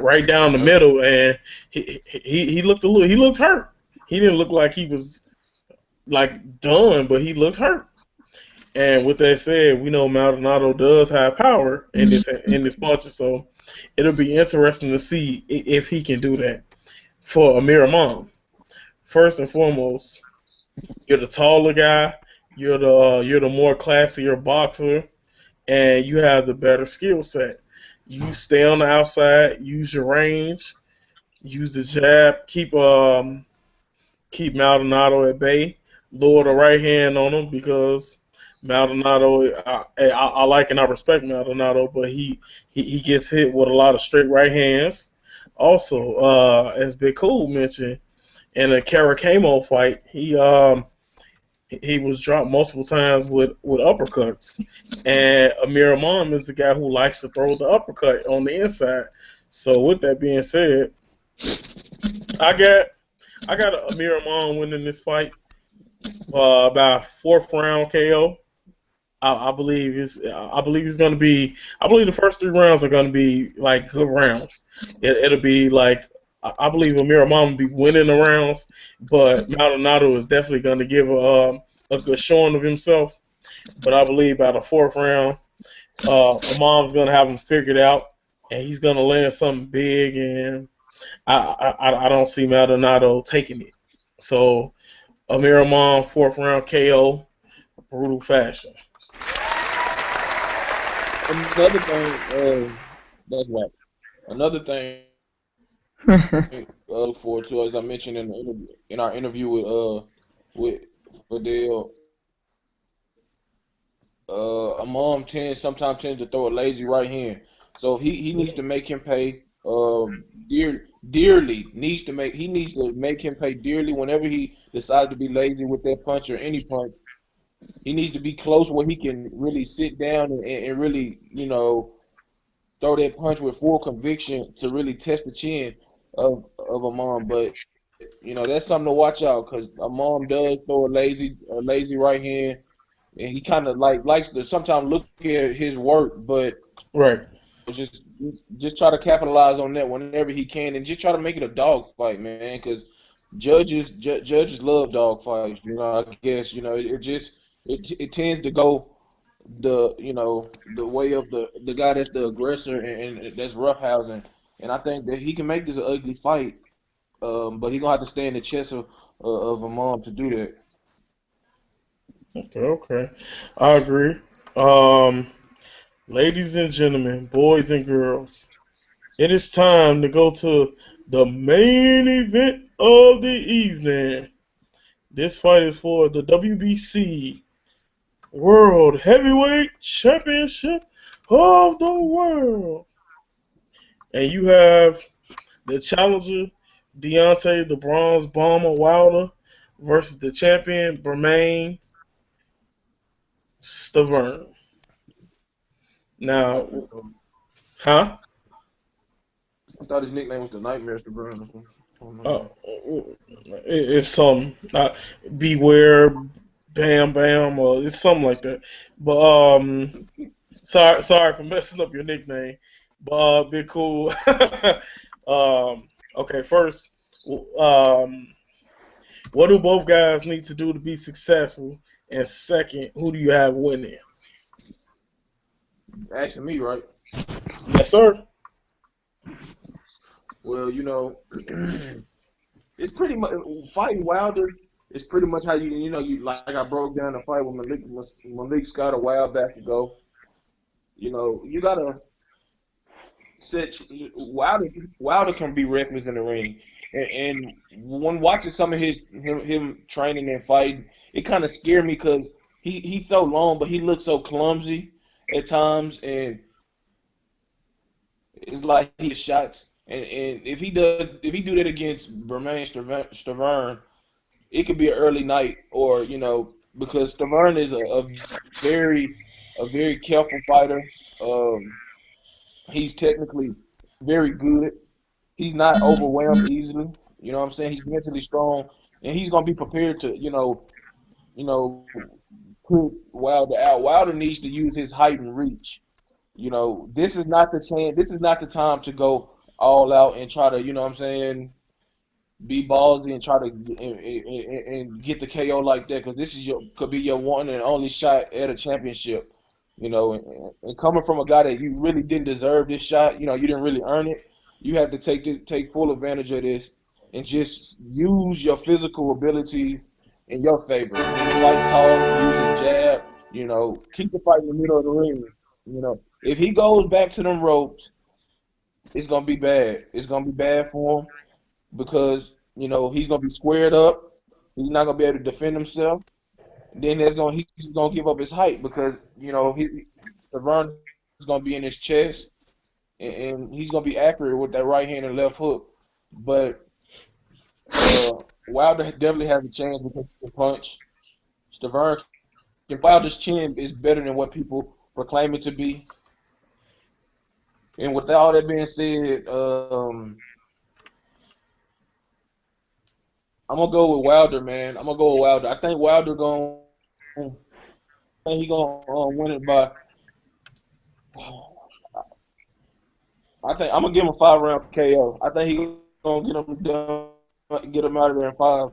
right down the Yep. middle, and he looked he looked hurt. He didn't look like he was like done, but he looked hurt. And with that said, we know Maldonado does have power in this punches, so it'll be interesting to see if he can do that for Amir Imam. First and foremost, you're the taller guy, you're the more classier boxer, and you have the better skill set. You stay on the outside, use your range, use the jab, keep Maldonado at bay, lower the right hand on him because Maldonado, I like and I respect Maldonado, but he gets hit with a lot of straight right hands. Also, as Big Cool mentioned, in a Karakamo fight, he was dropped multiple times with uppercuts, and Amir Imam is the guy who likes to throw the uppercut on the inside. So with that being said, I got I got Amir Imam winning this fight by fourth round KO. I believe it's gonna be. I believe the first three rounds are gonna be like good rounds. It'll be like I believe Amir Imam will be winning the rounds, but Maldonado is definitely gonna give a good showing of himself. But I believe by the fourth round, Imam's gonna have him figured out, and he's gonna land something big, and I don't see Maldonado taking it. So Amir Imam fourth round KO, brutal fashion. Another thing, that's right. Another thing, look forward to, as I mentioned in our interview with Fidel, a mom sometimes tends to throw a lazy right hand. So he needs to make him pay dearly. He needs to make him pay dearly whenever he decides to be lazy with that punch or any punch. He needs to be close where he can really sit down and really, throw that punch with full conviction to really test the chin of a mom. But that's something to watch out because a mom does throw a lazy right hand, and he kind of like likes to sometimes look at his work, but Right. just try to capitalize on that whenever he can, and just try to make it a dog fight, man. Because judges love dog fights. I guess it tends to go the way of the guy that's the aggressor and that's roughhousing. And I think that he can make this an ugly fight, but he gonna have to stay in the chest of a mom to do that. Okay. Okay. I agree. Um, Ladies and gentlemen, boys and girls, it is time to go to the main event of the evening. This fight is for the WBC World Heavyweight Championship of the world. And you have the challenger, Deontay the Bronze Bomber Wilder, versus the champion, Bermain Stiverne. I, Now, huh? I thought his nickname was the Nightmare Stiverne or something like that. It's some beware, bam, bam, or it's something like that. But sorry for messing up your nickname. But be cool. Okay, first, um, what do both guys need to do to be successful? And second, who do you have winning? Asking me, right? Yes, sir. Well, it's pretty much fighting Wilder is pretty much how you like I broke down the fight with Malik Scott a while back ago. You gotta set Wilder can be reckless in the ring, and when watching some of him training and fighting, it kind of scared me because he's so long, but he looks so clumsy at times, and it's like he hits shots. And if he do that against Bermain Stavern, it could be an early night, or because Stiverne is very a very careful fighter. Um, He's technically very good. He's not overwhelmed easily. You know what I'm saying? He's mentally strong, and he's gonna be prepared to, you know, put Wilder out. Wilder needs to use his height and reach. This is not the chance. This is not the time to go all out and try to, what I'm saying, be ballsy and try to and get the KO like that because this is your could be your one and only shot at a championship. And coming from a guy that you really didn't deserve this shot, you didn't really earn it. You have to take full advantage of this and just use your physical abilities in your favor. Fight tall, use his jab. Keep the fight in the middle of the ring. If he goes back to them ropes, it's gonna be bad. It's gonna be bad for him because he's gonna be squared up. He's not gonna be able to defend himself. Then he's gonna give up his height because Stiverne is gonna be in his chest and he's gonna be accurate with that right hand and left hook. But Wilder definitely has a chance because he can punch. Stiverne Wilder's chin is better than what people proclaim it to be. And with all that being said, I'm gonna go with Wilder, man. I'm gonna go with Wilder. I think Wilder gonna he gonna win it by. I think I'm gonna give him a 5 round KO. I think he gonna get him done, get him out of there in five.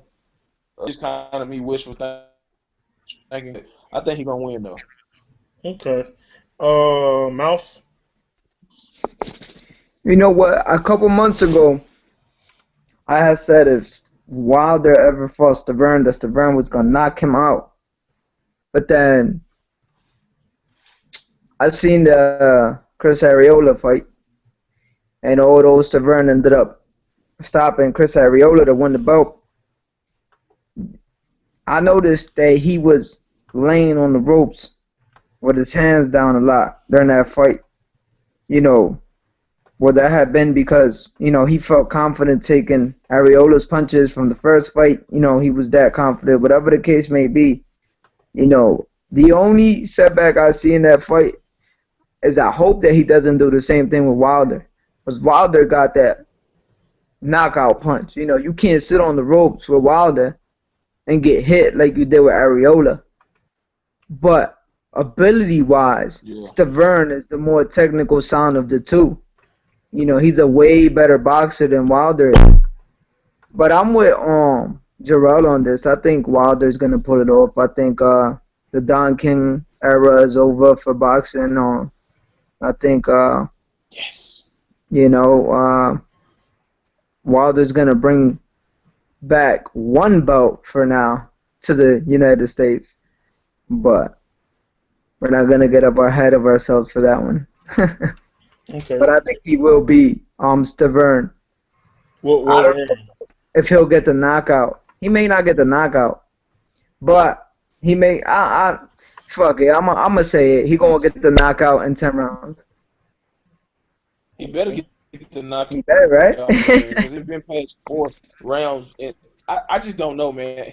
Just kind of me wishful thinking. I think he gonna win though. Okay. Mouse. You know what? A couple months ago, I had said if Wilder ever fought Stiverne, that Stiverne was gonna knock him out. But then I seen the Chris Arreola fight, and although Stiverne ended up stopping Chris Arreola to win the belt, I noticed that he was laying on the ropes with his hands down a lot during that fight. You know, well, that had been because, he felt confident taking Areola's punches from the first fight. He was that confident. Whatever the case may be, the only setback I see in that fight is I hope that he doesn't do the same thing with Wilder. Because Wilder got that knockout punch. You can't sit on the ropes with Wilder and get hit like you did with Areola. But ability-wise, Yeah. Stiverne is the more technical sound of the two. He's a way better boxer than Wilder is. But I'm with Jarrell on this. I think Wilder's gonna pull it off. I think the Don King era is over for boxing. I think Yes. you know Wilder's gonna bring back one belt for now to the United States, but we're not gonna get up ahead of ourselves for that one. Okay. But I think he will be Stiverne. I What don't know if he'll get the knockout. He may not get the knockout, but he may. Fuck it. I'm gonna say it. He gonna get the knockout in 10 rounds. He better get the knockout, He better, right? man, because it's been past 4 rounds, and I just don't know, man.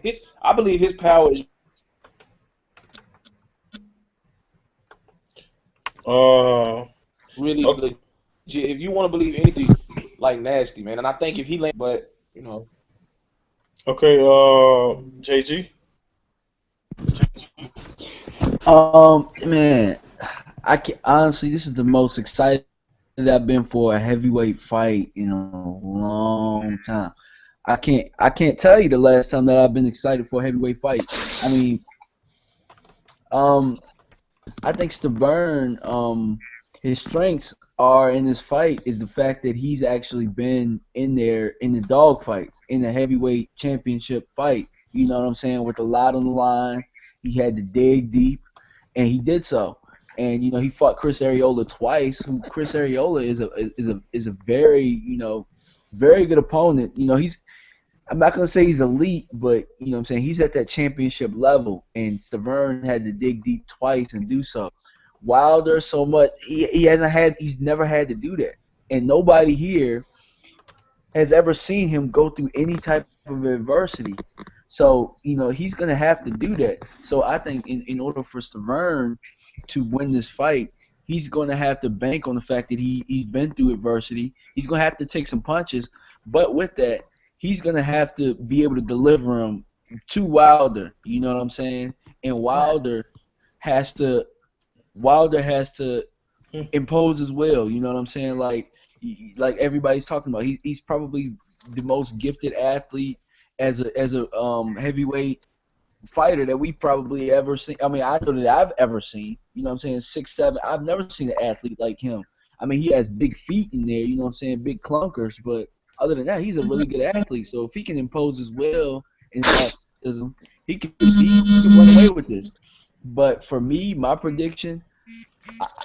I believe his power is uh really o- legit. If you want to believe anything, like nasty, man, and I think if he land, but okay, JG. Man, I can honestly, this is the most excited I've been for a heavyweight fight in a long time. I can't tell you the last time that I've been excited for a heavyweight fight. I mean, um, I think Stiverne, his strengths are in this fight is the fact that he's actually been in there in the dog fights, in the heavyweight championship fight. You know what I'm saying? With a lot on the line, he had to dig deep, and he did so. And he fought Chris Arreola twice. Who Chris Arreola is a very very good opponent. He's I'm not gonna say he's elite, but what I'm saying, he's at that championship level, and Stiverne had to dig deep twice and do so. Wilder, so much he's never had to do that, and nobody here has ever seen him go through any type of adversity. So he's gonna have to do that. So I think in order for Stiverne to win this fight, he's going to have to bank on the fact that he's been through adversity. He's going to have to take some punches, but with that, he's going to have to be able to deliver them to Wilder. You know what I'm saying? And has to Wilder has to impose as well. You know what I'm saying? Like everybody's talking about, he's probably the most gifted athlete as a heavyweight fighter that we probably ever seen. I mean, I know that I've ever seen. You know what I'm saying? 6'7". I've never seen an athlete like him. I mean, he has big feet in there. You know what I'm saying? Big clunkers, but other than that, he's a really good athlete. So if he can impose his will and his athleticism, he can run away with this. But for me, my prediction,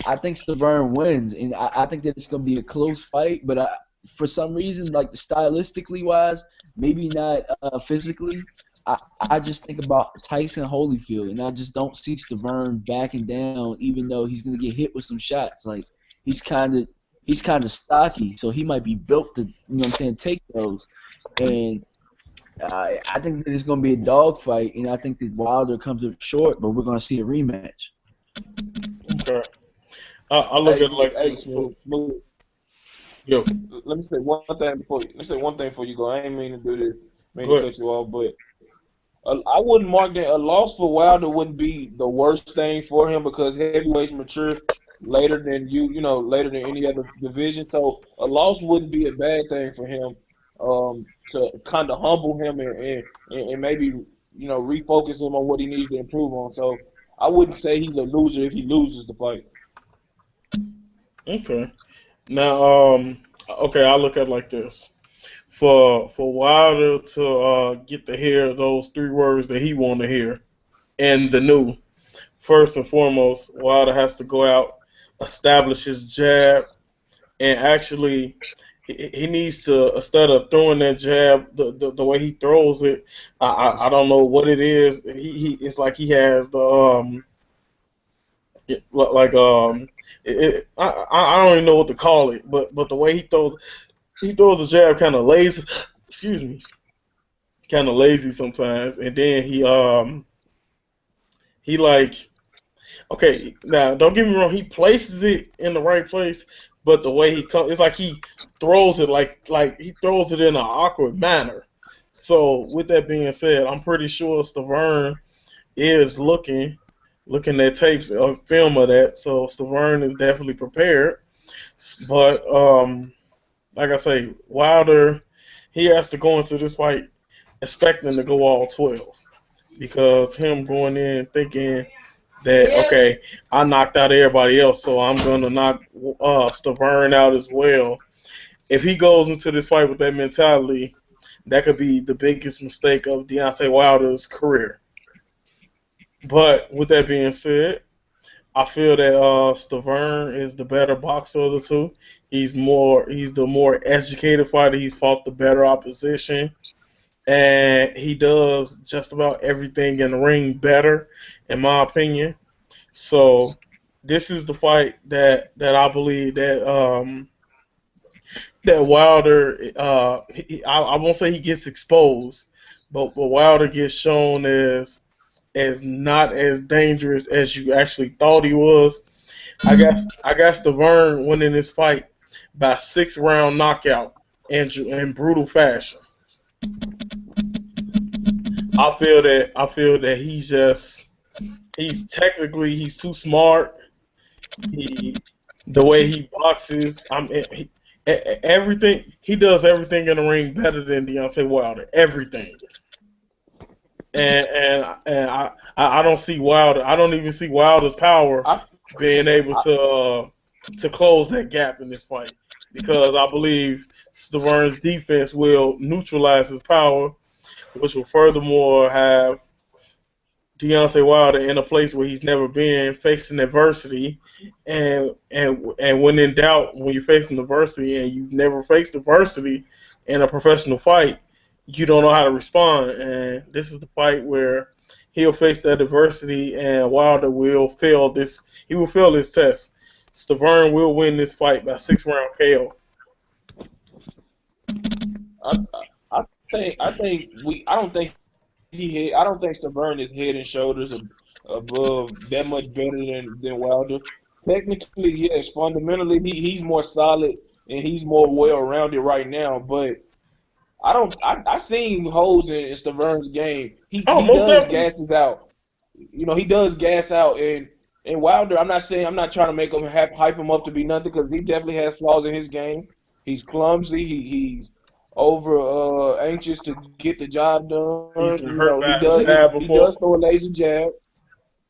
I think Stiverne wins, and I think that it's going to be a close fight. But for some reason, like stylistically wise, maybe not physically, I just think about Tyson Holyfield, and I just don't see Stiverne backing down, even though he's going to get hit with some shots. Like he's kind of stocky, so he might be built to, you know what I'm saying, take those. And I think that it's going to be a dogfight, and I think that Wilder comes up short, but we're going to see a rematch. Okay. I look at it like hey, this. Smooth. Yo, Let me say one thing before you go. I ain't mean to do this, mean go to ahead. cut you off, but I wouldn't mark that a loss for Wilder wouldn't be the worst thing for him because heavyweights mature later than later than any other division. So a loss wouldn't be a bad thing for him, to kind of humble him and maybe refocus him on what he needs to improve on. So I wouldn't say he's a loser if he loses the fight. Okay. Now, okay, I look at it like this. For Wilder to get to hear those three words that he want to hear and the new, first and foremost, Wilder has to go out, establish his jab, and actually he needs to, instead of throwing that jab the way he throws it, I don't know what it is. He it's like he has the like I don't even know what to call it, but the way he throws a jab kind of lazy. Excuse me, kind of lazy sometimes, and then he like, okay, now don't get me wrong, he places it in the right place, but the way he comes, it's like he throws it like he throws it in an awkward manner. So with that being said, I'm pretty sure Stavern is looking at tapes or film of that, so Stavern is definitely prepared. But like I say, Wilder, he has to go into this fight expecting to go all 12 because him going in thinking that, okay, I knocked out everybody else, so I'm gonna knock Stavern out as well. If he goes into this fight with that mentality, that could be the biggest mistake of Deontay Wilder's career. But with that being said, I feel that Stavern is the better boxer of the two. He's the more educated fighter. He's fought the better opposition, and he does just about everything in the ring better, in my opinion. So this is the fight that I believe that Wilder. I won't say he gets exposed, but Wilder gets shown as not as dangerous as you actually thought he was. I got Stavern winning this fight by 6 round knockout in brutal fashion. I feel that he's too smart. He the way he boxes, everything he does everything in the ring better than Deontay Wilder. Everything. And I don't see Wilder. I don't even see Wilder's power I, being able I to close that gap in this fight because I believe Stavern's defense will neutralize his power, which will furthermore have Deontay Wilder in a place where he's never been, facing adversity, and when in doubt, when you're facing adversity and you've never faced adversity in a professional fight, you don't know how to respond. And this is the fight where he'll face that adversity, and Wilder will fail this. He will fail this test. Stavern will win this fight by 6 round KO. I, I think I don't think I don't think Stiverne is head and shoulders above that much better than Wilder. technically, yes. Fundamentally, he's more solid and he's more well rounded right now. But I don't. I seen holes in Staverne's game. Oh, He most does definitely. gasses out. He does gas out. And Wilder, I'm not trying to make him hype him up to be nothing because he definitely has flaws in his game. He's clumsy. He's over anxious to get the job done. He's been hurt He by does his jab he does before. throw a lazy jab.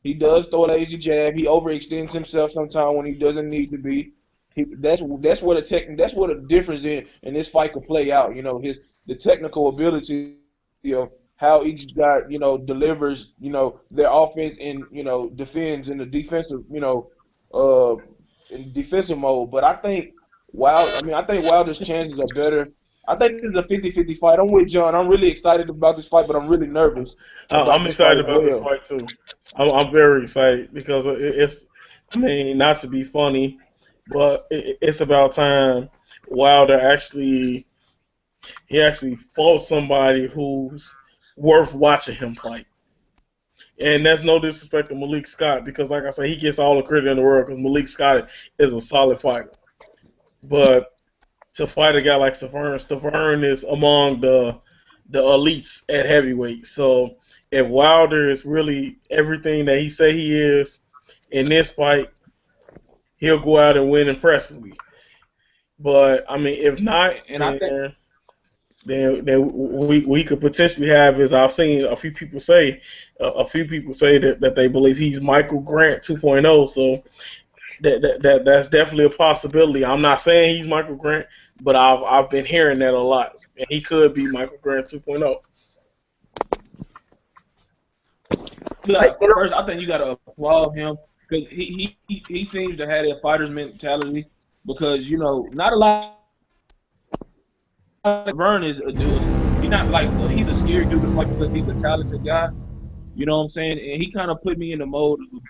He does throw a lazy jab. He overextends himself sometimes when he doesn't need to be. That's what a difference in this fight could play out. The technical ability of how each guy delivers their offense and defends in the defensive uh in defensive mode. But I think Wilder's chances are better. I think this is a 50-50 fight. I'm with John. I'm really excited about this fight, but I'm really nervous about I'm this fight excited as about this well. fight too. I'm very excited because it's. I mean, not to be funny, but it's about time Wilder actually fought somebody who's worth watching him fight. And that's no disrespect to Malik Scott because, like I said, he gets all the credit in the world because Malik Scott is a solid fighter. But to fight a guy like Stiverne is among the elites at heavyweight. So if Wilder is really everything that he say he is in this fight, he'll go out and win impressively. But I mean, if not, And I think then we could potentially have, as I've seen a few people say that they believe he's Michael Grant 2.0. So that's definitely a possibility. I'm not saying he's Michael Grant, but I've been hearing that a lot, and he could be Michael Grant 2.0. first I think you gotta applaud him because he seems to have that fighter's mentality because not a lot of Vern is a dude. He's not like he's a scary dude to fight because he's a talented guy. You know what I'm saying? And he kind of put me in the mode of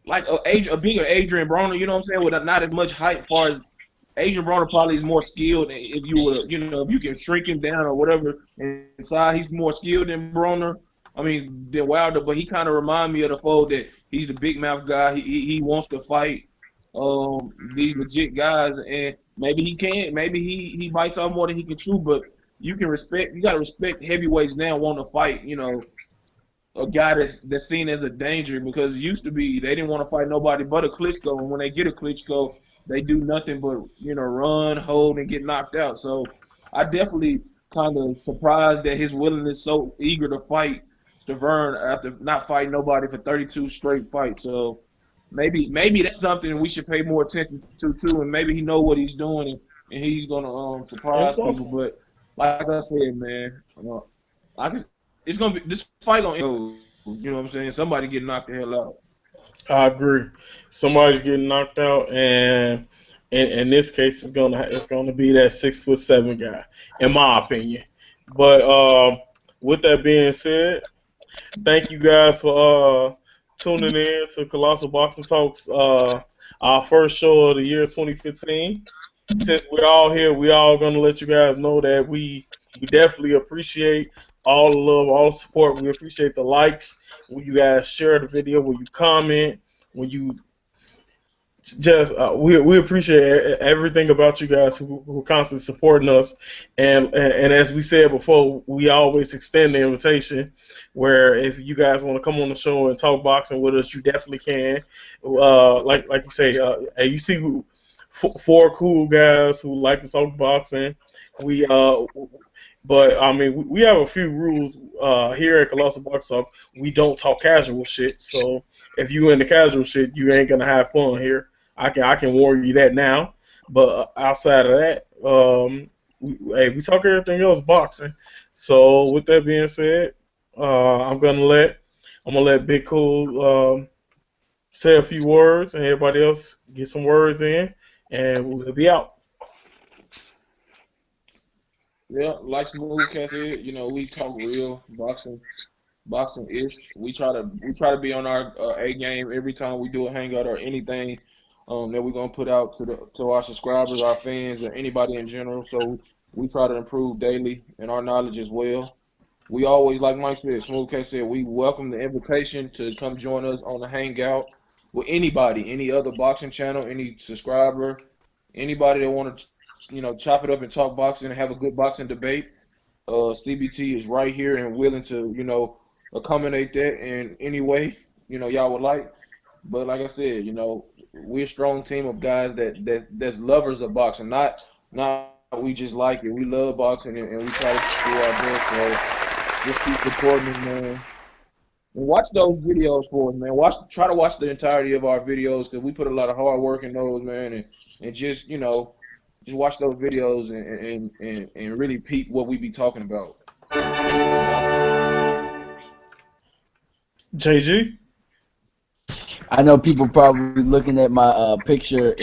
like a bigger Adrian Broner. You know what I'm saying? With not as much hype, far as Adrian Broner probably is more skilled. If you were, if you can shrink him down or whatever inside, he's more skilled than Broner. I mean, than Wilder, but he kind of remind me of the fold that he's the big mouth guy. He wants to fight these legit guys, and maybe he can. Maybe he bites off more than he can chew. But you got to respect heavyweights now wanting to fight. A guy that's seen as a danger because it used to be they didn't want to fight nobody but a Klitschko, and when they get a Klitschko, they do nothing but run, hold, and get knocked out. So I definitely kind of surprised that his willingness so eager to fight Stiverne after not fighting nobody for 32 straight fights. So maybe that's something we should pay more attention to too, and maybe he know what he's doing and he's gonna It's surprise people. possible. But like I said, man, I just it's gonna be this fight gonna end. You know what I'm saying? Somebody get knocked the hell out. I agree. Somebody's getting knocked out, and in this case, it's gonna be that 6'7" guy, in my opinion. But with that being said, thank you guys for tuning in to Colossal Boxing Talks, our first show of the year 2015. Since we're all here, we all gonna let you guys know that we definitely appreciate all the love, all the support. We appreciate the likes when you guys share the video, when you comment, when you just we appreciate everything about you guys who constantly supporting us, and as we said before, we always extend the invitation where if you guys want to come on the show and talk boxing with us, you definitely can. Like you say, and you see four cool guys who like to talk boxing. We but I mean, we have a few rules here at Colossal Box Talk. We don't talk casual shit. So if you into casual shit, you ain't gonna have fun here. I can warn you that now. But outside of that, we talk everything else boxing. So with that being said, I'm gonna let Big Cool say a few words, and everybody else get some words in, and we'll be out. Yeah, like Smooth Cat said, we talk real boxing ish. We try to be on our A game every time we do a hangout or anything that we're gonna put out to our subscribers, our fans, or anybody in general. So we try to improve daily in our knowledge as well. We always, like Mike said, Smooth Cat said, we welcome the invitation to come join us on the hangout. with anybody, any other boxing channel, any subscriber, anybody that want to, chop it up and talk boxing and have a good boxing debate. CBT is right here and willing to, accommodate that in any way, y'all would like. But like I said, we're a strong team of guys that's lovers of boxing, not we just like it. We love boxing and we try to do our best. So just keep supporting us, man. And watch those videos for us, man. Try to watch the entirety of our videos because we put a lot of hard work in those, man. And just just watch those videos and really peep what we be talking about. JG. I know people probably looking at my picture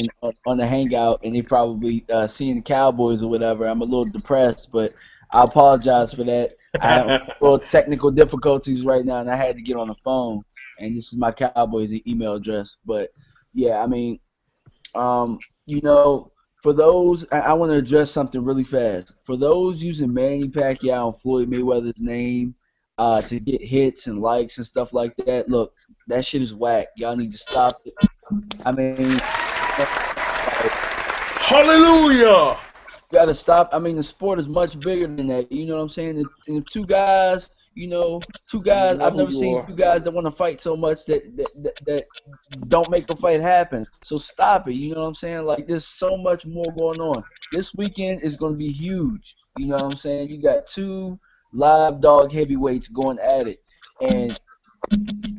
on the Hangout, and they probably seeing the Cowboys or whatever. I'm a little depressed, but I apologize for that. I have a little technical difficulties right now, and I had to get on the phone. And this is my Cowboys email address. But yeah, I mean, you know, for those, I want to address something really fast. For those using Manny Pacquiao and Floyd Mayweather's name to get hits and likes and stuff like that, look, that shit is whack. Y'all need to stop it. I mean, Hallelujah. gotta stop. I mean, the sport is much bigger than that. You know what I'm saying? And two guys, two You guys. know I've who never you seen are. two guys that want to fight so much that don't make a fight happen. So stop it. You know what I'm saying? Like, there's so much more going on. This weekend is going to be huge. You know what I'm saying? You got two live dog heavyweights going at it, and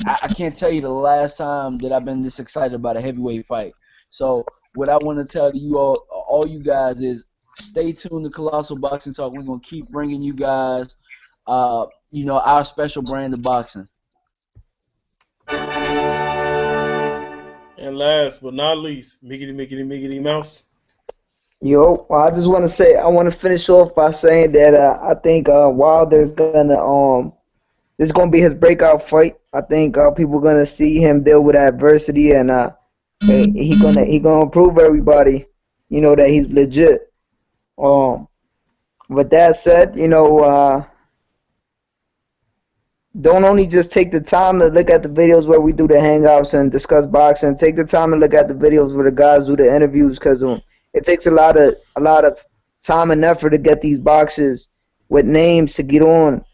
I can't tell you the last time that I've been this excited about a heavyweight fight. So what I want to tell you all you guys is stay tuned to Colossal Boxing Talk. We're gonna keep bringing you guys, our special brand of boxing. And last but not least, Miggity Miggity Miggity Mouse. Yo, well, I just want to say, I want to finish off by saying that I think Wilder's this is gonna be his breakout fight. I think people gonna see him deal with adversity, and he gonna prove everybody, that he's legit. Um, with that said, don't only just take the time to look at the videos where we do the hangouts and discuss boxing. Take the time to look at the videos where the guys do the interviews, because it takes a lot of time and effort to get these boxes with names to get on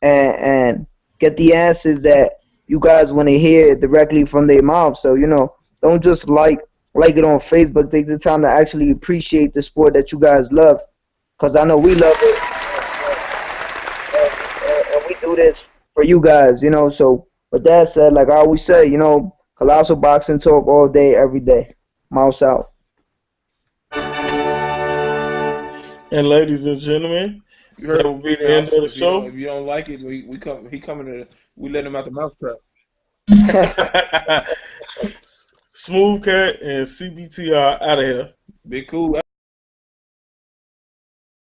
and get the answers that you guys want to hear directly from their mouth. So don't just like it on Facebook. Take the time to actually appreciate the sport that you guys love, because I know we love it, and we do this for you guys. So with that said, like I always say, Colossal Boxing Talk all day, every day. Mouse out. And ladies and gentlemen, You that heard will be me, the end Mouse. of the If you don't, show. if you don't like it, he coming to we let him out the mousetrap. Smooth Cat and CBT are out of here. Be cool.